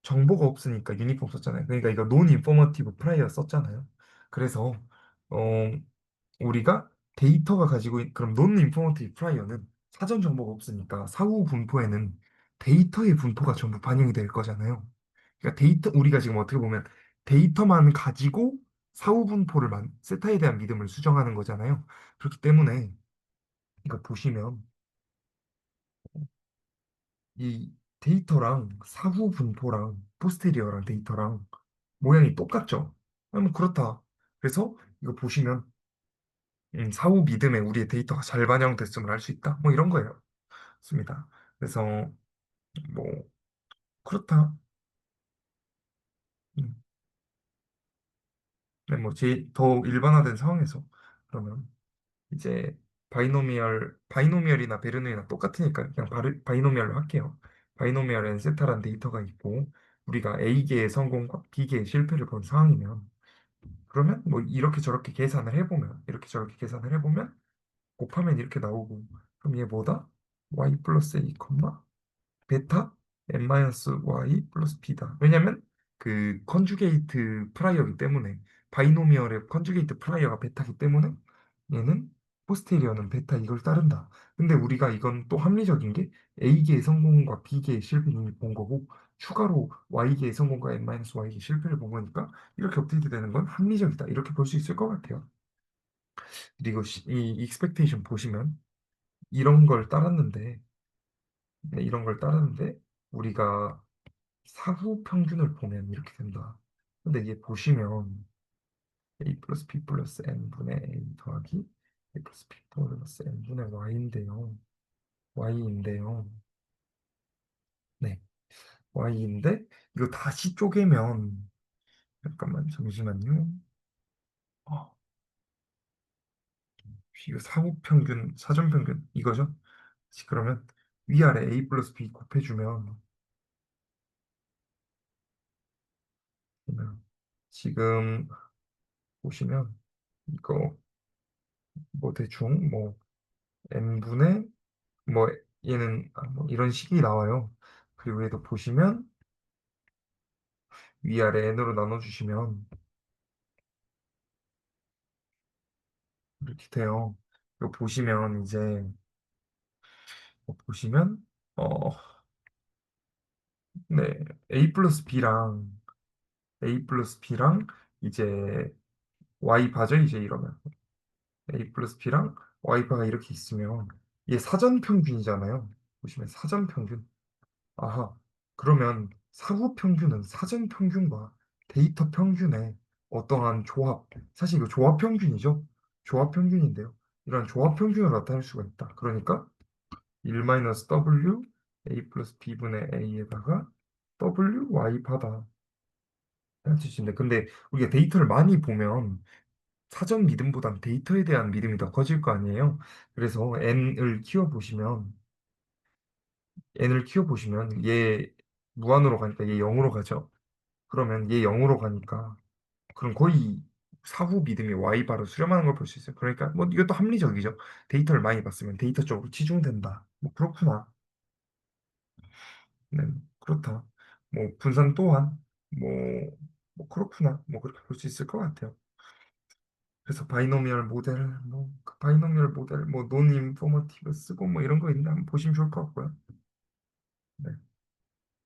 정보가 없으니까 유니폼 썼잖아요. 그러니까 이거 논 인포머티브 프라이어 썼잖아요. 그래서 어, 우리가 데이터가 그럼 논 인포머티브 프라이어는 사전 정보가 없으니까 사후 분포에는 데이터의 분포가 전부 반영이 될 거잖아요. 그러니까 우리가 지금 어떻게 보면 데이터만 가지고 사후 세타에 대한 믿음을 수정하는 거잖아요. 그렇기 때문에 이거 보시면 이 데이터랑 사후 분포랑 포스테리어랑 데이터랑 모양이 똑같죠? 뭐 그렇다. 그래서 이거 보시면 사후 믿음에 우리의 데이터가 잘 반영됐음을 알 수 있다. 뭐 이런 거예요. 맞습니다. 그래서 뭐 그렇다. 음, 더 일반화된 상황에서 그러면 이제 바이노미얼이나 베르누이나 똑같으니까 그냥 바이노미얼로 할게요. 바이노미얼 엔세타라는 데이터가 있고 우리가 A계의 성공과 B계의 실패를 본 상황이면 그러면 뭐 이렇게 저렇게 계산을 해보면 곱하면 이렇게 나오고 그럼 얘 뭐다? y 플러스 a, 베타 n 마이너스 y 플러스 b다. 왜냐면 그 컨주게이트 프라이어기 때문에 바이노미얼의 컨주게이트 프라이어가 베타기 때문에 얘는 포스테리어는 베타 이걸 따른다. 근데 우리가 이건 또 합리적인 게 A계의 성공과 B계의 실패를 이미 본 거고 추가로 Y계의 성공과 N-Y계의 실패를 본 거니까 이렇게 업데이트 되는 건 합리적이다. 이렇게 볼 수 있을 것 같아요. 그리고 이 익스펙테이션 보시면 이런 걸 따랐는데 네, 이런 걸 따랐는데 우리가 사후 평균을 보면 이렇게 된다. 근데 이게 보시면 A 플러스 B 플러스 N분의 A 더하기 A 플러스 B 플러스 N분의 Y인데요. Y인데요. 네, Y인데 이거 다시 쪼개면 잠깐만 잠시만요. 어, 이거 사후 평균, 사전 평균 이거죠? 그러면 위아래 A 플러스 B 곱해주면 그러면 지금 보시면 이거 뭐 대충 뭐 n분의 뭐 얘는 뭐 이런 식이 나와요. 그리고 얘도 보시면 위아래 n으로 나눠주시면 이렇게 돼요. 이거 보시면 이제 보시면 어, 네, A 플러스 B랑 이제 Y 바죠 이제 이러면 A 플러스 B랑 Y 바가 이렇게 있으면 얘 사전 평균이잖아요. 보시면 사전 평균. 아하. 그러면 사후 평균은 사전 평균과 데이터 평균의 어떠한 조합. 사실 이거 조합 평균이죠. 조합 평균인데요. 이런 조합 평균을 나타낼 수가 있다. 그러니까 1-W A 플러스 B분의 A에다가 W Y 바다 할 수 있는데 근데 우리가 데이터를 많이 보면 사전 믿음보단 데이터에 대한 믿음이 더 커질 거 아니에요. 그래서 n을 키워보시면 얘 무한으로 가니까 얘 0으로 가죠. 그러면 얘 0으로 가니까 그럼 거의 사후 믿음이 y 바로 수렴하는 걸 볼 수 있어요. 그러니까 뭐 이것도 합리적이죠. 데이터를 많이 봤으면 데이터 쪽으로 치중된다. 뭐 그렇구나. 네, 그렇다. 뭐 분산 또한 뭐, 뭐 그렇구나. 뭐 그렇게 볼 수 있을 것 같아요. 그래서 바이노미얼 모델, 그 바이노미얼 모델, 논 인포머티브 쓰고 뭐 이런 거 있는데 한번 보시면 좋을 것 같고요. 네.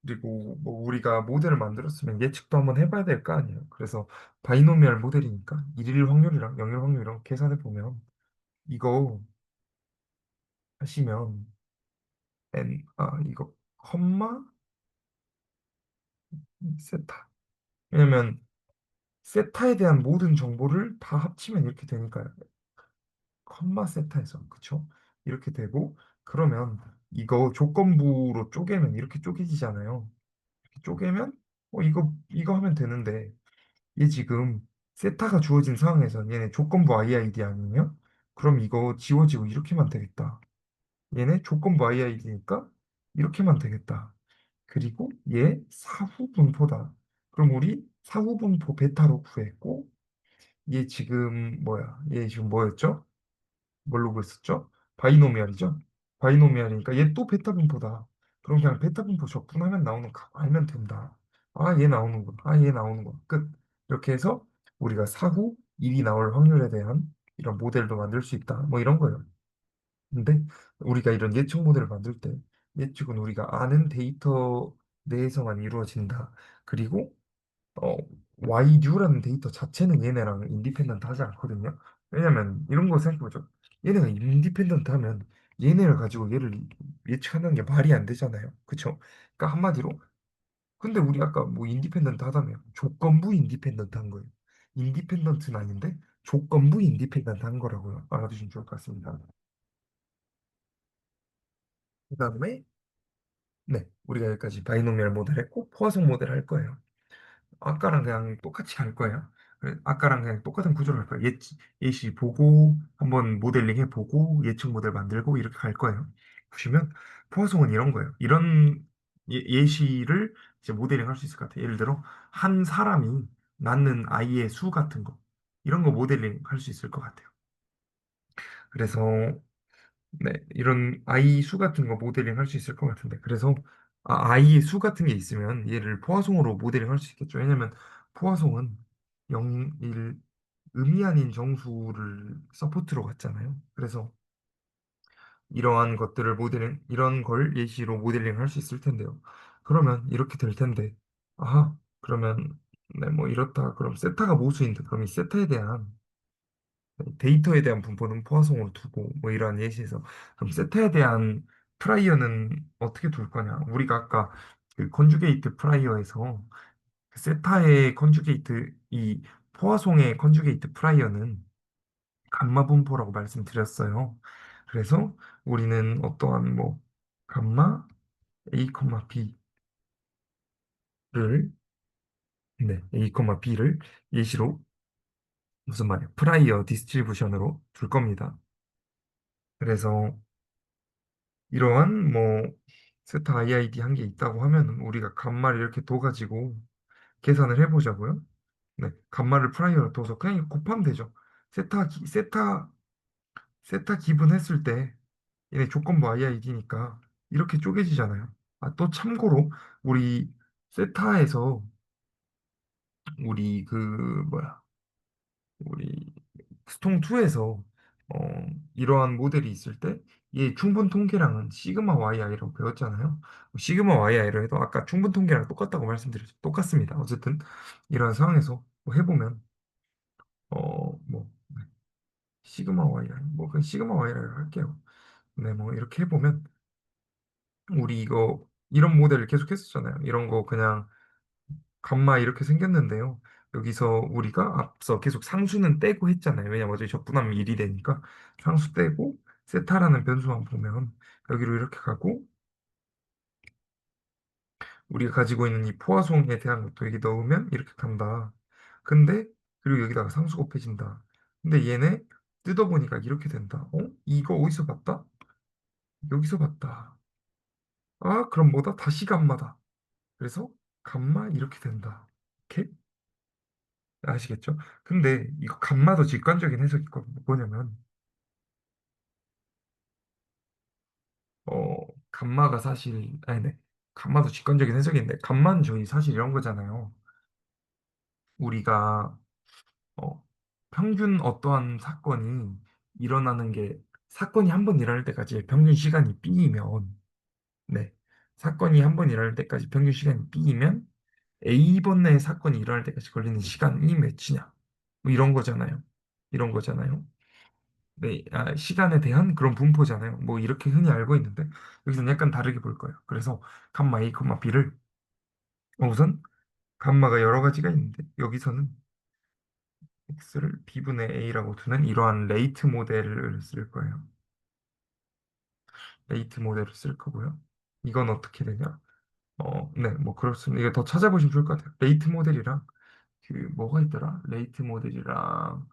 그리고 뭐 우리가 모델을 만들었으면 예측도 한번 해봐야 될 거 아니에요. 그래서 바이노미얼 모델이니까 일일 확률이랑 영일 확률이랑 계산해 보면 이거 하시면 이거 컴마 세타. 왜냐면 세타에 대한 모든 정보를 다 합치면 이렇게 되니까요. 컴마 세타에서 그쵸? 이렇게 되고 그러면 이거 조건부로 쪼개면 이렇게 쪼개지잖아요. 이렇게 쪼개면 이거 하면 되는데 얘 지금 세타가 주어진 상황에서 얘네 조건부 IID 아니에요? 그럼 이거 지워지고 이렇게만 되겠다. 얘네 조건부 IID니까 이렇게만 되겠다. 그리고 얘 사후 분포다. 그럼 우리 사후 분포 베타로 구했고 얘 지금 뭐야? 얘 지금 뭐였죠? 뭘로 구했었죠? 바이노미알이죠? 바이노미알이니까 얘 또 베타 분포다. 그럼 그냥 베타 분포 적분하면 나오는 거 알면 된다. 아, 얘 나오는구나. 아, 얘 나오는구나. 끝. 이렇게 해서 우리가 사후 일이 나올 확률에 대한 이런 모델도 만들 수 있다. 뭐 이런 거예요. 근데 우리가 이런 예측 모델을 만들 때 예측은 우리가 아는 데이터 내에서만 이루어진다. 그리고 어, YNew라는 데이터 자체는 얘네랑 인디펜던트 하지 않거든요. 왜냐면 이런 거 생각해보죠. 얘네가 인디펜던트 하면 얘네를 가지고 얘를 예측하는 게 말이 안 되잖아요. 그쵸? 그러니까 한마디로 근데 우리 아까 뭐 인디펜던트 하다며 조건부 인디펜던트 한 거예요. 인디펜던트는 아닌데 조건부 인디펜던트 한 거라고요. 알아두시면 좋을 것 같습니다. 그 다음에 네, 우리가 여기까지 바이노미얼 모델 했고 포화성 모델 할 거예요. 아까랑 그냥 똑같이 갈 거예요. 아까랑 그냥 똑같은 구조로 갈 거예요. 예시 보고 한번 모델링 해보고 예측 모델 만들고 이렇게 갈 거예요. 보시면 포화송은 이런 거예요. 이런 예시를 이제 모델링 할 수 있을 것 같아요. 예를 들어 한 사람이 낳는 아이의 수 같은 거 이런 거 모델링 할 수 있을 것 같아요. 그래서 네, 이런 아이 수 같은 거 모델링 할 수 있을 것 같은데. 그래서 아이의 수 같은 게 있으면 얘를 포화송으로 모델링 할 수 있겠죠. 왜냐면 포화송은 0, 1, 의미 아닌 정수를 서포트로 갔잖아요. 그래서 이러한 것들을 이런 걸 예시로 모델링 할 수 있을 텐데요. 그러면 이렇게 될 텐데, 아하, 그러면, 네, 뭐 이렇다. 그럼 세타가 모수인데, 그럼 이 세타에 대한 데이터에 대한 분포는 포화송으로 두고, 뭐 이러한 예시에서, 그럼 세타에 대한 프라이어는 어떻게 둘 거냐? 우리가 아까 그 컨주게이트 프라이어에서 그 세타의 컨주게이트, 이 포화송의 컨주게이트 프라이어는 감마 분포라고 말씀드렸어요. 그래서 우리는 어떠한 뭐 감마 A, B를 네, A, B를 예시로 무슨 말이야? 프라이어 디스트리뷰션으로 둘 겁니다. 그래서 이러한 뭐 세타 IID 한 개 있다고 하면 우리가 감마를 이렇게 둬가지고 계산을 해보자고요. 네, 감마를 프라이어로 둬서 그냥 이거 곱하면 되죠. 세타 기분했을 때 얘네 조건부 IID니까 이렇게 쪼개지잖아요. 아, 또 참고로 우리 세타에서 우리 그 뭐야 우리 스통2에서 이러한 모델이 있을 때 얘 충분 통계량은 시그마 YI라고 배웠잖아요. 시그마 YI를 해도 아까 충분 통계랑 똑같다고 말씀드렸죠. 똑같습니다. 어쨌든 이러한 상황에서 뭐 해보면 뭐 시그마 YI 뭐 그냥 시그마 YI를 할게요. 네, 뭐 이렇게 해보면 우리 이거 이런 모델을 계속 했었잖아요. 이런 거 그냥 감마 이렇게 생겼는데요. 여기서 우리가 앞서 계속 상수는 떼고 했잖아요. 왜냐면 어차피 적분하면 1이 되니까 상수 떼고 세타라는 변수만 보면 여기로 이렇게 가고 우리가 가지고 있는 이 포화송에 대한 것도 여기 넣으면 이렇게 간다. 근데 그리고 여기다가 상수 곱해진다. 근데 얘네 뜯어보니까 이렇게 된다. 이거 어디서 봤다? 여기서 봤다. 아, 그럼 뭐다? 다시 감마다. 그래서 감마 이렇게 된다. 이렇게 아시겠죠? 근데 이거 감마도 직관적인 해석이 있거든요. 뭐냐면 어 감마가 사실 아니네. 감마도 직관적인 해석인데 감마는 저희 사실 이런 거잖아요. 우리가 어 평균 어떠한 사건이 일어나는 게 사건이 한 번 일어날 때까지 평균 시간이 B이면 네. 사건이 한 번 일어날 때까지 평균 시간이 B이면 A번 내 사건이 일어날 때까지 걸리는 시간이 몇이냐. 뭐 이런 거잖아요. 이런 거잖아요. 네, 시간에 대한 그런 분포잖아요. 뭐 이렇게 흔히 알고 있는데 여기서는 약간 다르게 볼 거예요. 그래서 감마 A, B를 우선 감마가 여러 가지가 있는데 여기서는 x를 b분의 a라고 두는 이러한 레이트 모델을 쓸 거예요. 레이트 모델을 쓸 거고요. 이건 어떻게 되냐? 네, 뭐 그렇습니다. 이게 더 찾아보시면 좋을 것 같아요. 레이트 모델이랑 그 뭐가 있더라? 레이트 모델이랑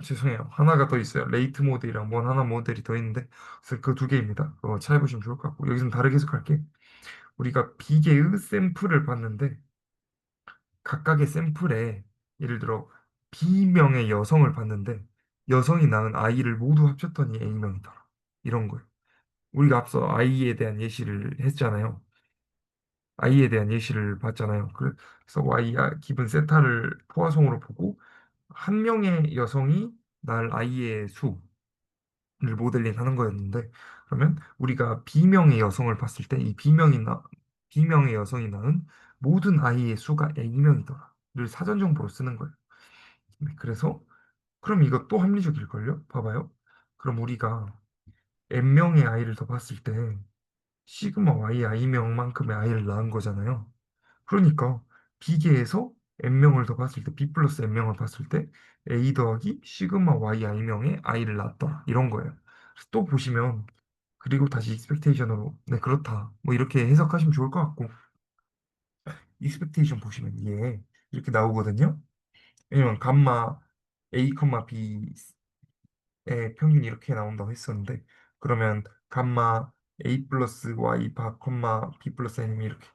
죄송해요. 하나가 더 있어요. 레이트 모델이랑 뭔 하나 모델이 더 있는데 그래서 그 두 개입니다. 그거 찾아보시면 좋을 것 같고 여기서는 다르게 해석할게. 우리가 비계의 샘플을 봤는데 각각의 샘플에 예를 들어 B명의 여성을 봤는데 여성이 낳은 아이를 모두 합쳤더니 A명이더라. 이런 거예요. 우리가 앞서 아이에 대한 예시를 했잖아요. 아이에 대한 예시를 봤잖아요. 그래서 Y야 기분 세타를 포화송으로 보고 한 명의 여성이 낳을 아이의 수를 모델링 하는 거였는데 그러면 우리가 B명의 여성을 봤을 때 이 B명의 여성이 낳은 모든 아이의 수가 A명이더라를 사전 정보로 쓰는 거예요. 네, 그래서 그럼 이거 또 합리적일걸요? 봐봐요. 그럼 우리가 N명의 아이를 더 봤을 때 시그마 Y I명만큼의 아이를 낳은 거잖아요. 그러니까 비계에서 N명을 더 봤을 때 B 플러스 N명을 봤을 때 A 더하기 시그마 Y I명의 아이를 낳았다. 이런 거예요. 그래서 또 보시면 그리고 다시 익스펙테이션으로 네 그렇다. 뭐 이렇게 해석하시면 좋을 것 같고 익스펙테이션 보시면 얘 이렇게 나오거든요. 왜냐면 감마 A, B의 평균이 이렇게 나온다고 했었는데 그러면 감마 A 플러스 Y 바 B 플러스 N이 이렇게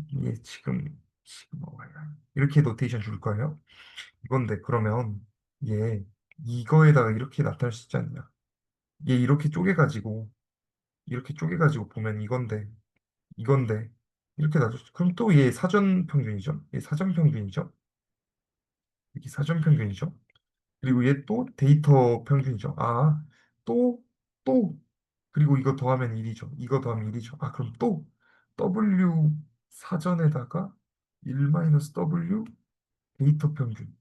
이게 지금 이렇게 노테이션 줄 거예요. 이건데 그러면 얘 이거에다가 이렇게 나타낼 수 있지 않냐? 얘 이렇게 쪼개가지고 보면 이건데 이렇게 놔뒀어. 그럼 또 얘 사전 평균이죠? 얘 사전 평균이죠? 여기 사전 평균이죠. 그리고 얘 또 데이터 평균이죠. 아, 또, 또, 그리고 이거 더하면 1이죠. 이거 더하면 1이죠. 아, 그럼 또 W 사전에다가 1 마이너스 W 데이터 평균.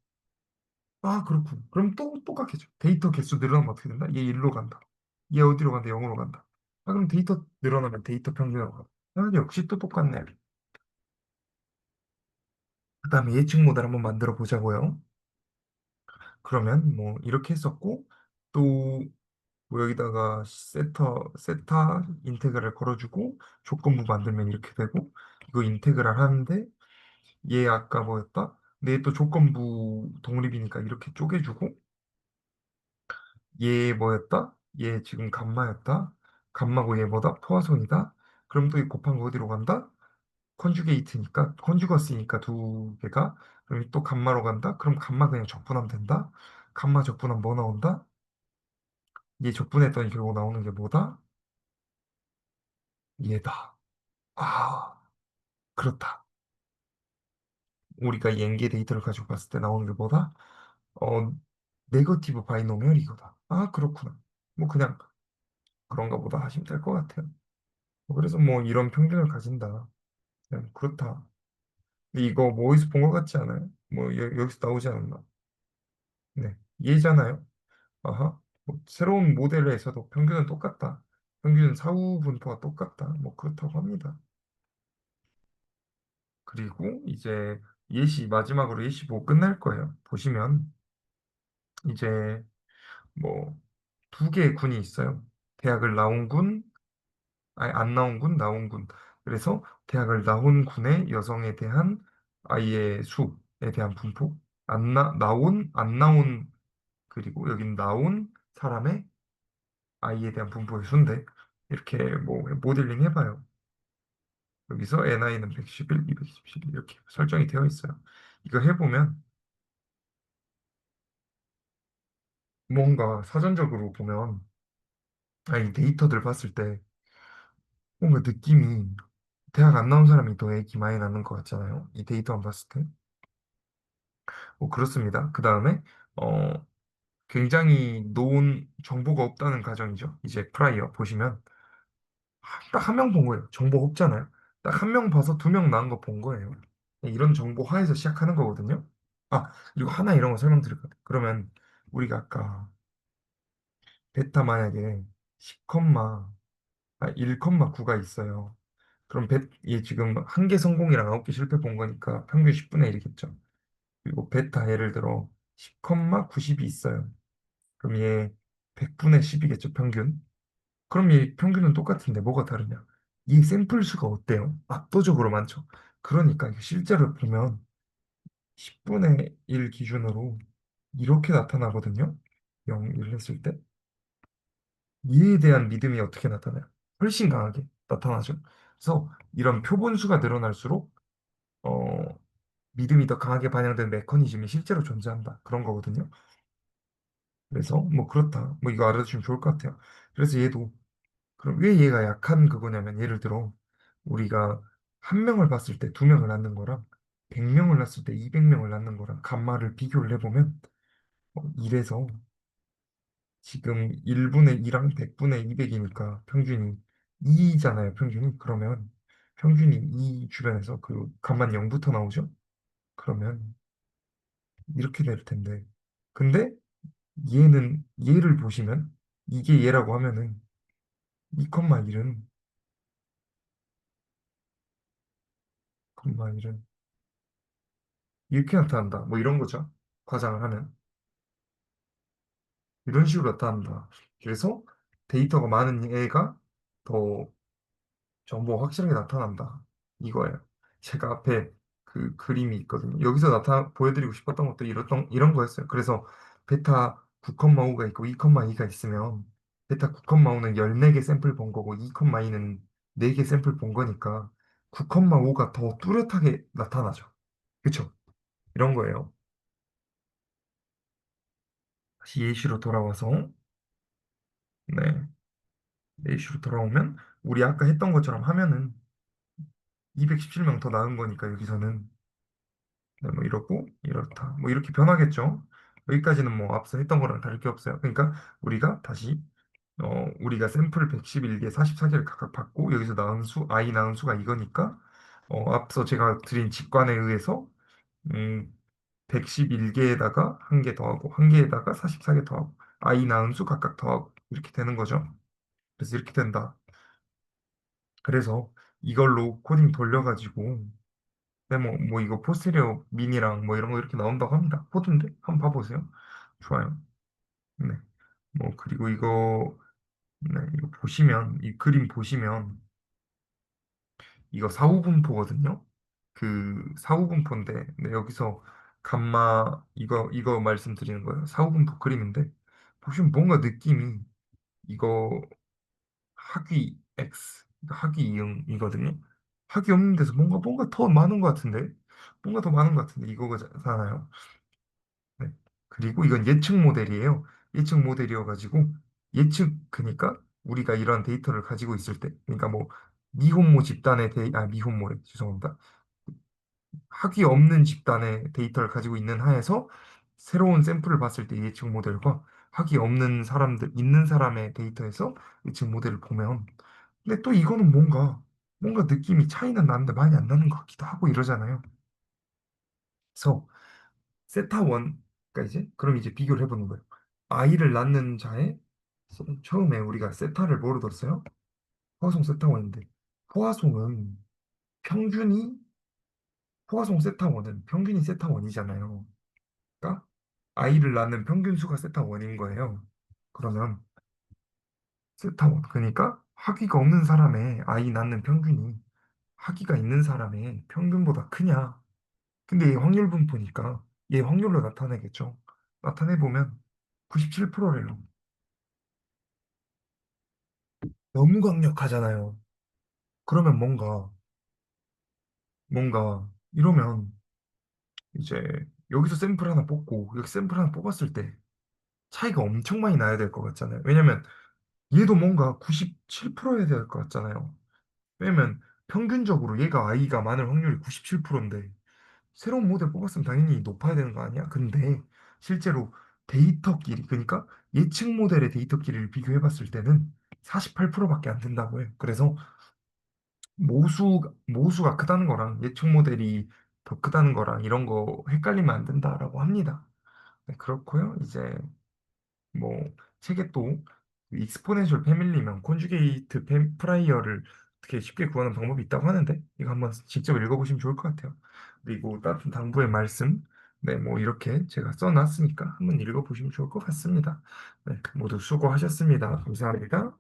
아, 그렇군. 그럼 또 똑같겠죠. 데이터 개수 늘어나면 어떻게 된다? 얘 1로 간다. 얘 어디로 간다? 0으로 간다. 아, 그럼 데이터 늘어나면 데이터 평균으로 간다. 아, 역시 또 똑같네. 그 다음에 예측 모델 한번 만들어 보자고요. 그러면 뭐 이렇게 했었고 또 뭐 여기다가 세타 인테그랄 걸어주고 조건부 만들면 이렇게 되고 이거 인테그랄 하는데 얘 아까 뭐였다? 근데 또 조건부 독립이니까 이렇게 쪼개주고 얘 뭐였다? 얘 지금 감마였다. 감마고 얘 뭐다? 포화선이다. 그럼 또 이 곱한 거 어디로 간다? 컨주게이트니까 컨주거스니까 두 개가 그럼 또 감마로 간다. 그럼 감마 그냥 적분하면 된다. 감마 적분하면 뭐 나온다? 얘 적분했더니 결국 나오는 게 뭐다? 얘다. 아, 그렇다. 우리가 이 엔계 데이터를 가지고 봤을 때 나오는 게 뭐다? 어, 네거티브 바이노미얼 이거다. 아, 그렇구나. 뭐 그냥 그런가 보다 하시면 될 것 같아요. 그래서 뭐 이런 평균을 가진다. 그냥 그렇다. 근데 이거 뭐 어디서 본 것 같지 않아요? 뭐 여기서 나오지 않았나? 네, 얘잖아요. 아하. 뭐 새로운 모델에서도 평균은 똑같다. 평균 사후 분포가 똑같다. 뭐 그렇다고 합니다. 그리고 이제 예시 마지막으로 예시 보고 끝날 거예요. 보시면 이제 뭐 두 개의 군이 있어요. 대학을 나온 군, 아니 안 나온 군, 나온 군. 그래서 대학을 나온 군의 여성에 대한 아이의 수에 대한 분포, 나온, 안 나온, 그리고 여긴 나온 사람의 아이에 대한 분포의 수인데 이렇게 뭐 모델링 해봐요. 여기서 NI는 111, 227 이렇게 설정이 되어 있어요. 이거 해보면 뭔가 사전적으로 보면 이 데이터들 봤을 때 뭔가 느낌이 대학 안 나온 사람이 더 애기 많이 낳는 것 같잖아요. 이 데이터만 봤을 때. 뭐 그렇습니다. 그 다음에 어 굉장히 놓은 정보가 없다는 가정이죠. 이제 프라이어 보시면 딱 한 명 본 거예요. 정보가 없잖아요. 딱 한 명 봐서 두 명 낳은 거 본 거예요. 이런 정보 하에서 시작하는 거거든요. 아, 그리고 하나 이런 거 설명드릴거든요. 그러면 우리가 아까 베타 만약에 10, 아, 1,9가 있어요. 그럼 얘 지금 한 개 성공이랑 9개 실패 본 거니까 평균 10분의 1이겠죠. 그리고 베타 예를 들어 10,90이 있어요. 그럼 얘 100분의 10이겠죠, 평균. 그럼 얘 평균은 똑같은데 뭐가 다르냐? 이 샘플 수가 어때요? 압도적으로 많죠. 그러니까 이게 실제로 보면 10분의 1 기준으로 이렇게 나타나거든요. 0, 1 했을 때. 이에 대한 믿음이 어떻게 나타나요? 훨씬 강하게 나타나죠. 그래서 이런 표본수가 늘어날수록 어, 믿음이 더 강하게 반영된 메커니즘이 실제로 존재한다. 그런 거거든요. 그래서 뭐 그렇다. 뭐 이거 알아두시면 좋을 것 같아요. 그래서 얘도 그럼 왜 얘가 약한 그거냐면 예를 들어 우리가 한 명을 봤을 때 두 명을 낳는 거랑 100명을 낳았을 때 200명을 낳는 거랑 감마를 비교를 해보면 1에서 지금 1분의 2랑 100분의 200이니까 평균이 2잖아요, 평균이. 그러면 평균이 2 주변에서 그 값만 0부터 나오죠? 그러면 이렇게 될 텐데. 근데 얘를 보시면 이게 얘라고 하면은 2,1은 2,1은 이렇게 나타난다. 뭐 이런 거죠. 과장을 하면. 이런 식으로 나타난다. 그래서 데이터가 많은 애가 더 정보가 확실하게 나타난다. 이거예요. 제가 앞에 그 그림이 있거든요. 여기서 보여드리고 싶었던 것도 이런 거였어요. 그래서 베타 9,5가 있고 2,2가 있으면 베타 9,5는 14개 샘플 본 거고 2,2는 4개 샘플 본 거니까 9,5가 더 뚜렷하게 나타나죠. 그쵸? 이런 거예요. 다시 예시로 돌아와서 네. 예시로 돌아오면 우리 아까 했던 것처럼 하면은 217명 더 나은 거니까 여기서는 네, 뭐 이렇고 이렇다. 뭐 이렇게 변하겠죠. 여기까지는 뭐 앞서 했던 거랑 다를 게 없어요. 그러니까 우리가 다시 우리가 샘플 111개, 44개를 각각 받고 여기서 나온 수, i 나온 수가 이거니까 앞서 제가 드린 직관에 의해서 111개에다가 한 개 더하고 한 개에다가 44개 더하고 i 나온 수 각각 더하고 이렇게 되는 거죠. 그래서 이렇게 된다. 그래서 이걸로 코딩 돌려가지고 네, 뭐 이거 포스테리어 미니랑 뭐 이런 거 이렇게 나온다고 합니다. 코드인데 한번 봐보세요. 좋아요. 네. 뭐 그리고 이거 네, 이거 보시면 이 그림 보시면 이거 사후분포거든요. 그 사후분포인데 네, 여기서 감마 이거 말씀드리는 거예요. 사후분포 그림인데 보시면 뭔가 느낌이 이거 학위 X 학위 이응이거든요. 학위 없는 데서 뭔가 더 많은 것 같은데 뭔가 더 많은 것 같은데 이거잖아요. 네. 그리고 이건 예측 모델이에요. 예측 모델이어가지고 예측 그러니까 우리가 이런 데이터를 가지고 있을 때 그러니까 뭐 미혼모 집단의 미혼모래 죄송합니다. 학위 없는 집단의 데이터를 가지고 있는 하에서 새로운 샘플을 봤을 때 예측 모델과 학위 없는 사람들 있는 사람의 데이터에서 예측 모델을 보면 근데 또 이거는 뭔가 느낌이 차이는 나는데 많이 안 나는 것 같기도 하고 이러잖아요. 그래서 세타 원, 그러니까 이제 그럼 이제 비교를 해보는 거예요. 아이를 낳는 자의 처음에 우리가 세타를 뭐로 뒀어요? 포화송 세타 원인데 포화송은 평균이 포화송 세타 원은 평균이 세타 원이잖아요. 그러니까 아이를 낳는 평균 수가 세타 원인 거예요. 그러면 세타 원 그러니까 학위가 없는 사람의 아이 낳는 평균이 학위가 있는 사람의 평균보다 크냐? 근데 얘 확률 분포니까 얘 확률로 나타내겠죠. 나타내보면 97%래요. 너무 강력하잖아요. 그러면 뭔가 이러면 이제 여기서 샘플 하나 뽑고 여기 샘플 하나 뽑았을 때 차이가 엄청 많이 나야 될 것 같잖아요. 왜냐면 얘도 뭔가 97%여야 될 것 같잖아요. 왜냐면 평균적으로 얘가 아이가 많을 확률이 97%인데 새로운 모델 뽑았으면 당연히 높아야 되는 거 아니야? 근데 실제로 데이터끼리 그러니까 예측 모델의 데이터끼리를 비교해 봤을 때는 48%밖에 안 된다고 해요. 그래서 모수가 크다는 거랑 예측 모델이 더 크다는 거랑 이런 거 헷갈리면 안 된다라고 합니다. 네, 그렇고요. 이제 뭐 책에 또 익스포넨셜 패밀리면 콘주게이트 프라이어를 어떻게 쉽게 구하는 방법이 있다고 하는데 이거 한번 직접 읽어보시면 좋을 것 같아요. 그리고 따뜻한 당부의 말씀 네, 뭐 이렇게 제가 써놨으니까 한번 읽어보시면 좋을 것 같습니다. 네, 모두 수고하셨습니다. 감사합니다.